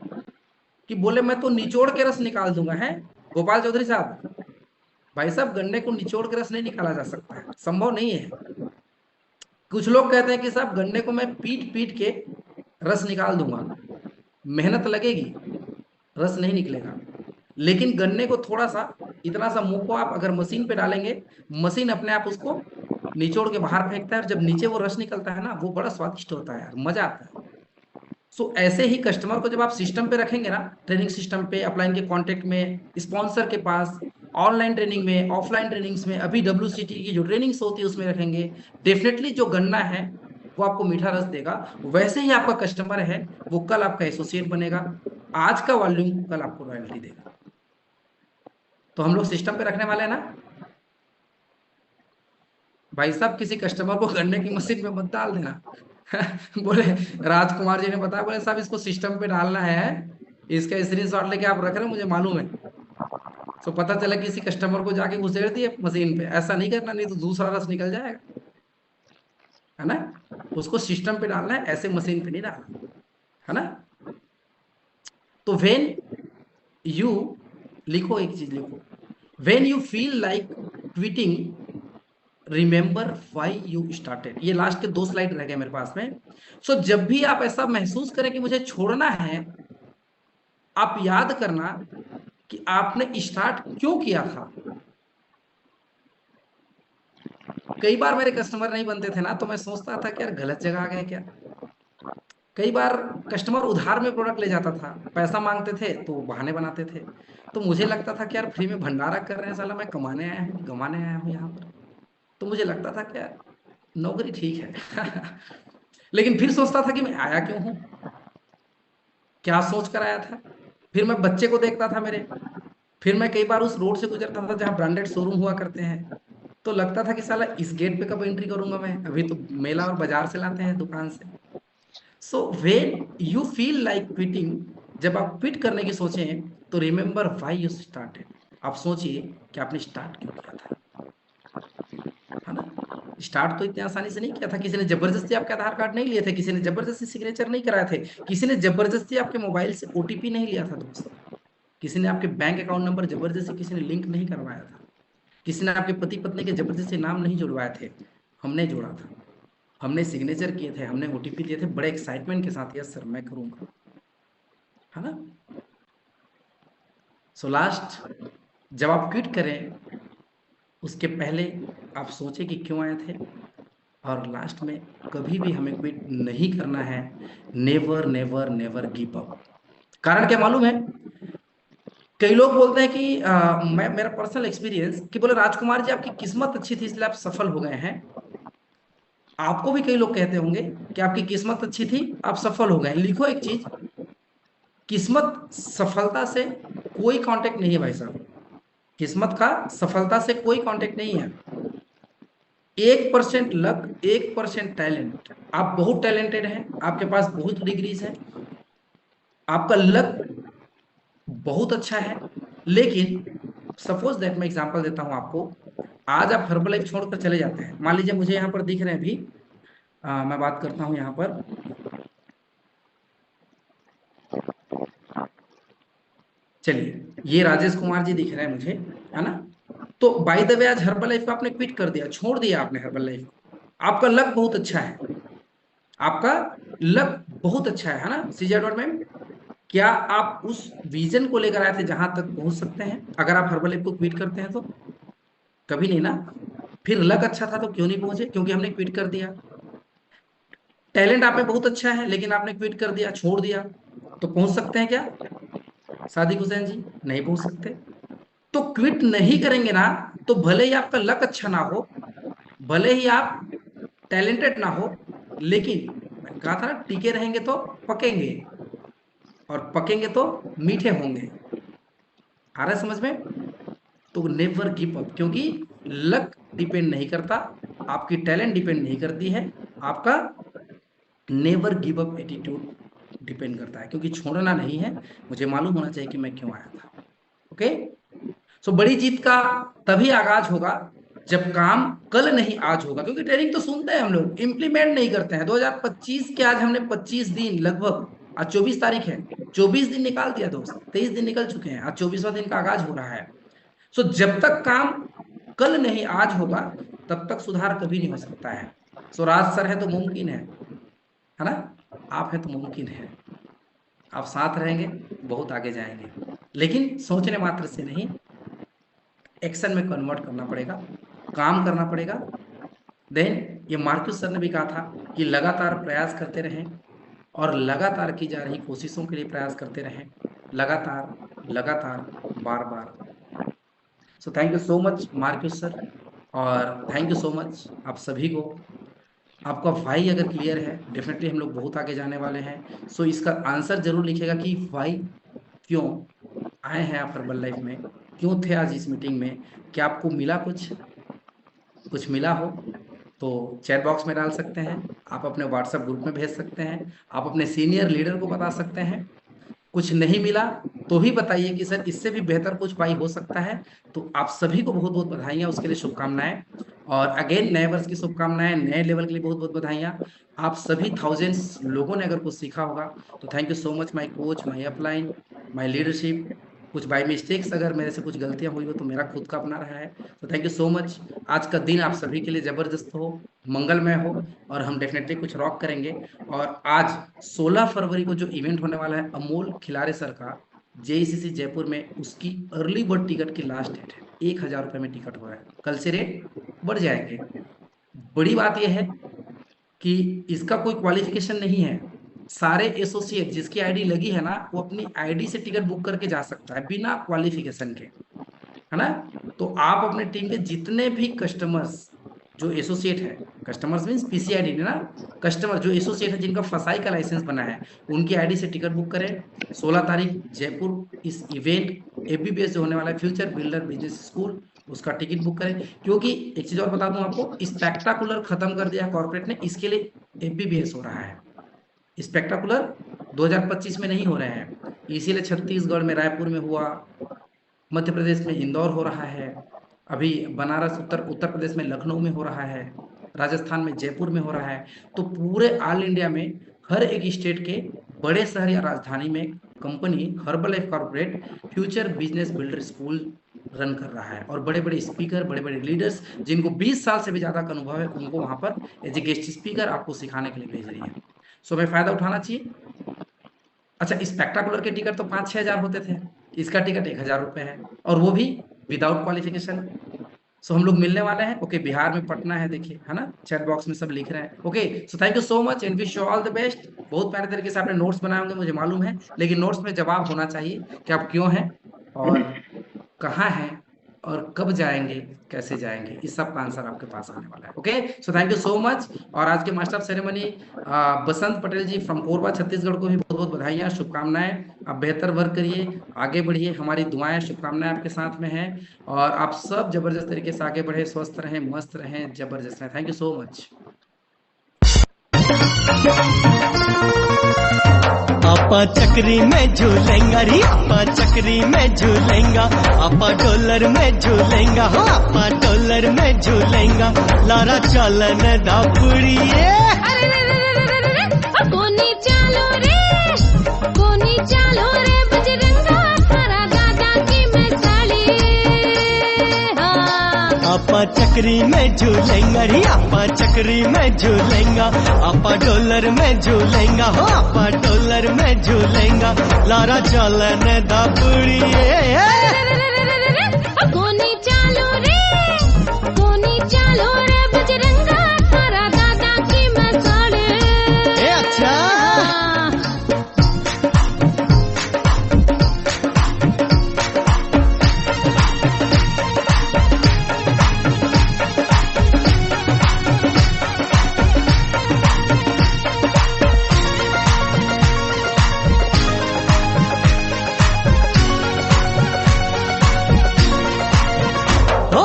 कि बोले मैं तो निचोड़ के रस निकाल दूंगा है, गोपाल चौधरी साहब, भाई साहब गन्ने को निचोड़ के रस नहीं निकाला जा सकता है, संभव नहीं है। कुछ लोग कहते हैं कि साहब गन्ने को मैं पीट पीट के रस निकाल दूंगा, मेहनत लगेगी, रस नहीं निकलेगा। लेकिन गन्ने को थोड़ा सा, इतना सा मुंह को आप अगर मशीन पे डालेंगे, मशीन अपने आप उसको निचोड़ के बाहर फेंकता है, और जब नीचे वो रस निकलता है ना, वो बड़ा स्वादिष्ट होता है यार, मजा आता है। सो ऐसे ही कस्टमर को जब आप सिस्टम पे रखेंगे ना, ट्रेनिंग सिस्टम पे, अपलाइन के कांटेक्ट में, स्पॉन्सर के पास, ऑनलाइन ट्रेनिंग में, ऑफलाइन ट्रेनिंग्स में, अभी WCT की जो ट्रेनिंग्स होती है उसमें रखेंगे, डेफिनेटली जो गन्ना है वो आपको मीठा रस देगा। वैसे ही आपका कस्टमर है, वो कल आपका एसोसिएट बनेगा, आज का वॉल्यूम कल आपको रॉयल्टी देगा। तो हम लोग सिस्टम पे रखने वाले हैं ना। भाई साहब किसी कस्टमर को गन्ने की मशीन में मत डाल देना। बोले, राजकुमार जी ने बताया, बोले साहब इसको सिस्टम पे डालना है, इसका स्क्रीनशॉट लेके आप रख रहे हैं, मुझे मालूम है। तो पता चला किसी कस्टमर को जाके घुसेड़ दिए मशीन पे, ऐसा नहीं करना, नहीं तो दूसरा रस निकल जाएगा, है ना। उसको सिस्टम पे डालना है, ऐसे मशीन पे नहीं डालना, है ना। तो वेन यू, लिखो एक चीज लिखो, when you feel like quitting, remember why you started. ये लास्ट के 2 स्लाइड रह गए मेरे पास में। सो जब भी आप ऐसा महसूस करें कि मुझे छोड़ना है, आप याद करना कि आपने स्टार्ट क्यों किया था। कई बार मेरे कस्टमर नहीं बनते थे ना, तो मैं सोचता था कि यार गलत जगह आ गए क्या। कई बार कस्टमर उधार में प्रोडक्ट ले जाता था, पैसा मांगते थे तो बहाने बनाते थे, तो मुझे लगता था कि यार फ्री में भंडारा कर रहे हैं, साला मैं कमाने आया हूँ गंवाने आया हूँ यहाँ पर। तो मुझे लगता था कि यार नौकरी ठीक है। लेकिन फिर सोचता था कि मैं आया क्यों हूँ, क्या सोच कर आया था। फिर मैं बच्चे को देखता था मेरे, फिर मैं कई बार उस रोड से गुजरता था जहाँ ब्रांडेड शोरूम हुआ करते हैं, तो लगता था कि साला इस गेट पे कब एंट्री करूंगा मैं, अभी तो मेला और बाजार से लाते हैं दुकान से। So when you feel like quitting, जब आप क्विट करने की सोचें, तो रिमेंबर व्हाई यू स्टार्टेड। आप सोचिए कि आपने स्टार्ट क्यों किया था, है ना। स्टार्ट तो इतनी आसानी से नहीं किया था, किसी ने जबरदस्ती आपके आधार कार्ड नहीं लिए थे, किसी ने जबरदस्ती सिग्नेचर नहीं कराए थे, किसी ने जबरदस्ती आपके मोबाइल से OTP नहीं लिया था दोस्त, किसी ने आपके बैंक अकाउंट नंबर जबरदस्ती किसी ने लिंक नहीं करवाया था, किसी ने आपके पति पत्नी के जबरदस्ती नाम नहीं जुड़वाए थे, हमने जोड़ा था, हमने सिग्नेचर किए थे, हमने OTP दिए थे बड़े एक्साइटमेंट के साथ, यस सर मैं करूंगा, है ना। सो लास्ट, जब आप क्विट करें उसके पहले आप सोचें कि क्यों आए थे, और लास्ट में कभी भी हमें क्विट नहीं करना है। Never never never give up. कारण क्या मालूम है, कई लोग बोलते हैं कि मैं, मेरा पर्सनल एक्सपीरियंस कि बोले राजकुमार जी आपकी किस्मत अच्छी थी इसलिए आप सफल हो गए हैं। आपको भी कई लोग कहते होंगे कि आपकी किस्मत अच्छी थी आप सफल हो गए। लिखो एक चीज, किस्मत सफलता से कोई कांटेक्ट नहीं है भाई साहब, किस्मत का सफलता से कोई कांटेक्ट नहीं है। 1% लक, 1% टैलेंट। आप बहुत टैलेंटेड हैं, आपके पास बहुत डिग्रीज है, आपका लक बहुत अच्छा है, लेकिन सपोज दैट, मैं एग्जांपल देता हूं आपको, आज आप हर्बल लाइफ छोड़कर चले जाते हैं, मान लीजिए मुझे यहाँ पर दिख रहे हैं अभी, मैं बात करता हूं यहाँ पर, चलिए ये राजेश कुमार जी दिख रहे हैं मुझे, है ना। तो बाय द वे आज हर्बल लाइफ को आपने क्विट कर दिया, छोड़ दिया आपने हर्बल लाइफ को, आपका लक बहुत अच्छा है, आपका लक बहुत अच्छा है ना सीजे डॉट मैम। क्या आप उस विजन को लेकर आए थे जहां तक पहुंच सकते हैं, अगर आप हर्बल लाइफ को क्विट करते हैं तो? कभी नहीं ना। फिर लक अच्छा था तो क्यों नहीं पहुंचे, क्योंकि हमने क्विट कर दिया। टैलेंट आप में बहुत अच्छा है लेकिन आपने क्विट कर दिया, छोड़ दिया, तो पहुंच सकते हैं क्या सादिक हुसैन जी? नहीं पहुंच सकते। तो क्विट नहीं करेंगे ना, तो भले ही आपका लक अच्छा ना हो, भले ही आप टैलेंटेड ना हो, लेकिन मैंने कहा था ना, टिके रहेंगे तो पकेंगे, और पकेंगे तो मीठे होंगे। आ रहा है समझ में? तो नेवर गिव अप, क्योंकि लक डिपेंड नहीं करता, आपकी टैलेंट डिपेंड नहीं करती है, आपका never give up attitude depend करता है, क्योंकि छोड़ना नहीं है। मुझे मालूम होना चाहिए कि मैं क्यों आया था। ओके। सो बड़ी जीत का तभी आगाज होगा जब काम कल नहीं आज होगा, क्योंकि ट्रेनिंग तो सुनते हैं हम लोग, इंप्लीमेंट नहीं करते हैं। 2025 के आज हमने 25 दिन लगभग आज 24 तारीख है, 24 दिन निकाल दिया दोस्त, 23 दिन निकल चुके हैं, आज 24वां दिन का आगाज हो रहा है। सो जब तक काम कल नहीं आज होगा तब तक सुधार कभी नहीं हो सकता है। सो राज सर है तो मुमकिन है ना, आप है तो मुमकिन है, आप साथ रहेंगे बहुत आगे जाएंगे, लेकिन सोचने मात्र से नहीं, एक्शन में कन्वर्ट करना पड़ेगा, काम करना पड़ेगा। देन ये मार्क्यूस सर ने भी कहा था कि लगातार प्रयास करते रहें और लगातार की जा रही कोशिशों के लिए प्रयास करते रहें, लगातार लगातार बार बार। So thank you so much Marcus sir, और थैंक यू सो मच आप सभी को। आपका वाई अगर क्लियर है डेफिनेटली हम लोग बहुत आगे जाने वाले हैं। सो इसका आंसर जरूर लिखेगा कि वाई क्यों आए हैं आप हर्बल लाइफ में, क्यों थे आज इस मीटिंग में, क्या आपको मिला कुछ मिला हो तो चैट बॉक्स में डाल सकते हैं, आप अपने व्हाट्सएप ग्रुप में भेज सकते हैं, आप अपने सीनियर लीडर को बता सकते हैं। कुछ नहीं मिला तो भी बताइए कि सर इससे भी बेहतर कुछ पाई हो सकता है। तो आप सभी को बहुत बहुत बधाइयाँ, उसके लिए शुभकामनाएं, और अगेन नए वर्ष की शुभकामनाएं, नए लेवल के लिए बहुत बहुत बधाइयाँ। आप सभी थाउजेंड्स लोगों ने अगर कुछ सीखा होगा तो thank you so much my coach, my upline, my leadership. कुछ बाय मिस्टेक्स अगर मेरे से कुछ गलतियां हुई हो तो मेरा खुद का अपना रहा है, तो थैंक यू सो मच। आज का दिन आप सभी के लिए जबरदस्त हो, मंगलमय हो, और हम डेफिनेटली कुछ रॉक करेंगे। और आज 16 फरवरी को जो इवेंट होने वाला है अमोल खिलारे सर का जेईसीसी जयपुर में, उसकी अर्ली बर्ड टिकट की लास्ट डेट है, 1000 रुपये में टिकट हो रहा है, कल से रेट बढ़ जाएंगे। बड़ी बात यह है कि इसका कोई क्वालिफिकेशन नहीं है, सारे एसोसिएट जिसकी आईडी लगी है ना वो अपनी आईडी से टिकट बुक करके जा सकता है बिना क्वालिफिकेशन के, है ना। तो आप अपने टीम के जितने भी कस्टमर्स जो एसोसिएट है, कस्टमर्स मीन्स पीसीआईडी ना, कस्टमर जो एसोसिएट है जिनका फसाई का लाइसेंस बना है उनकी आईडी से टिकट बुक करें। 16 तारीख जयपुर इस इवेंट एफबीबीएस जो होने वाला है, फ्यूचर बिल्डर बिजनेस स्कूल, उसका टिकट बुक करें। क्योंकि एक चीज और बता दूं आपको, स्पेक्टाकुलर खत्म कर दिया कॉर्पोरेट ने, इसके लिए एफबीबीएस हो रहा है। स्पेक्टाकुलर 2025 में नहीं हो रहे हैं, इसीलिए छत्तीसगढ़ में रायपुर में हुआ, मध्य प्रदेश में इंदौर हो रहा है, अभी बनारस उत्तर प्रदेश में लखनऊ में हो रहा है, राजस्थान में जयपुर में हो रहा है। तो पूरे ऑल इंडिया में हर एक स्टेट के बड़े शहर या राजधानी में company herbal life corporate future business builder school run कर रहा है, और बड़े बड़े स्पीकर, बड़े बड़े लीडर्स जिनको 20 साल से भी ज़्यादा का अनुभव है उनको वहाँ पर एज ए गेस्ट स्पीकर आपको सिखाने के लिए भेज रही है। सो हमें फ़ायदा उठाना चाहिए। अच्छा, स्पेक्टाकुलर के टिकट तो 5-6 हज़ार होते थे, इसका टिकट 1000 रुपये है, और वो भी विदाउट क्वालिफिकेशन। सो हम लोग मिलने वाले हैं, ओके। बिहार में पटना है, देखिए, है ना, चैट बॉक्स में सब लिख रहे हैं, okay. So thank you so much and wish you all the best. बहुत प्यारे तरीके से आपने नोट्स बनाए होंगे मुझे मालूम है, लेकिन नोट्स में जवाब होना चाहिए कि आप क्यों हैं और कहाँ हैं और कब जाएंगे, कैसे जाएंगे, इस सब का आंसर आपके पास आने वाला है, okay. So thank you so much. और आज के master of ceremony Basant Patel ji from Korba Chhattisgarh को भी बहुत बहुत बधाइयाँ, शुभकामनाएं। आप बेहतर वर्क करिए, आगे बढ़िए, हमारी दुआएं शुभकामनाएं आपके साथ में हैं, और आप सब जबरदस्त तरीके से आगे बढ़े, स्वस्थ रहें, मस्त रहें, जबरदस्त रहें। Thank you so much. आपा चक्री में झूलेंगा री, आपा चक्री में झूलेंगा, आपा डॉलर में झूलेंगा, हो आपा डॉलर में झूलेंगा, लारा चलन दापुड़िए। कोनी चालो रे बजरंगा, थारा दादा की मैं साली। आपा चक्री में झूलेंगा री, आपा चक्री में झूलेंगा, आपा डॉलर में झूलेंगा, हो आपा डॉलर में झूलेंगा, लारा चलन दापुड़िए। कोनी चालो रे बजरंगा, थारा दादा की मैं साली। अच्छा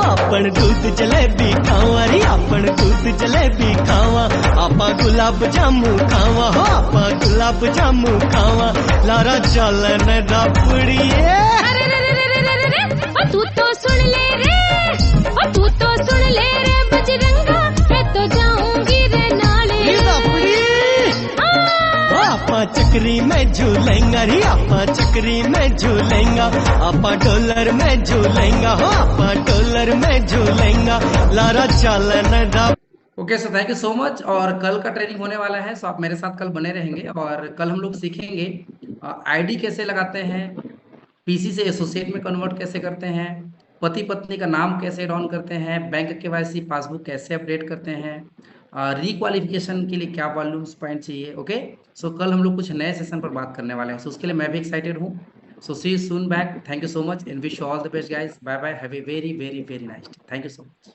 आपण दूध जलेबी खावा रे, आपण दूध जलेबी खावा, आपा गुलाब जामू खावा, हो आपा गुलाब जामू खावा, लारा चलन दापुड़िए। तू तो सुन ले रे बजरंगा, मैं तो जाऊंगी रे नाले। आपा चक्री चक्री में झूलेंगा रे, आपा चक्री में झूलेंगा, आपा डॉलर में झूलेंगा हो, आपा डॉलर में झूलेंगा, लारा चालन दा। Okay so thank you so much. और कल का ट्रेनिंग होने वाला है, सो आप मेरे साथ कल बने रहेंगे और कल हम लोग सीखेंगे आईडी कैसे लगाते हैं, पीसी से एसोसिएट में कन्वर्ट कैसे करते हैं, पति पत्नी का नाम कैसे डाउन करते हैं, बैंक केवाईसी पासबुक कैसे अपडेट करते हैं, रिक्वालिफिकेशन के लिए क्या वॉल्यूम्स पॉइंट चाहिए। ओके सो कल हम लोग कुछ नए सेशन पर बात करने वाले हैं, सो उसके लिए मैं भी एक्साइटेड हूँ। So see you soon back, thank you so much and wish you all the best guys, bye bye, have a very very very nice day, thank you so much.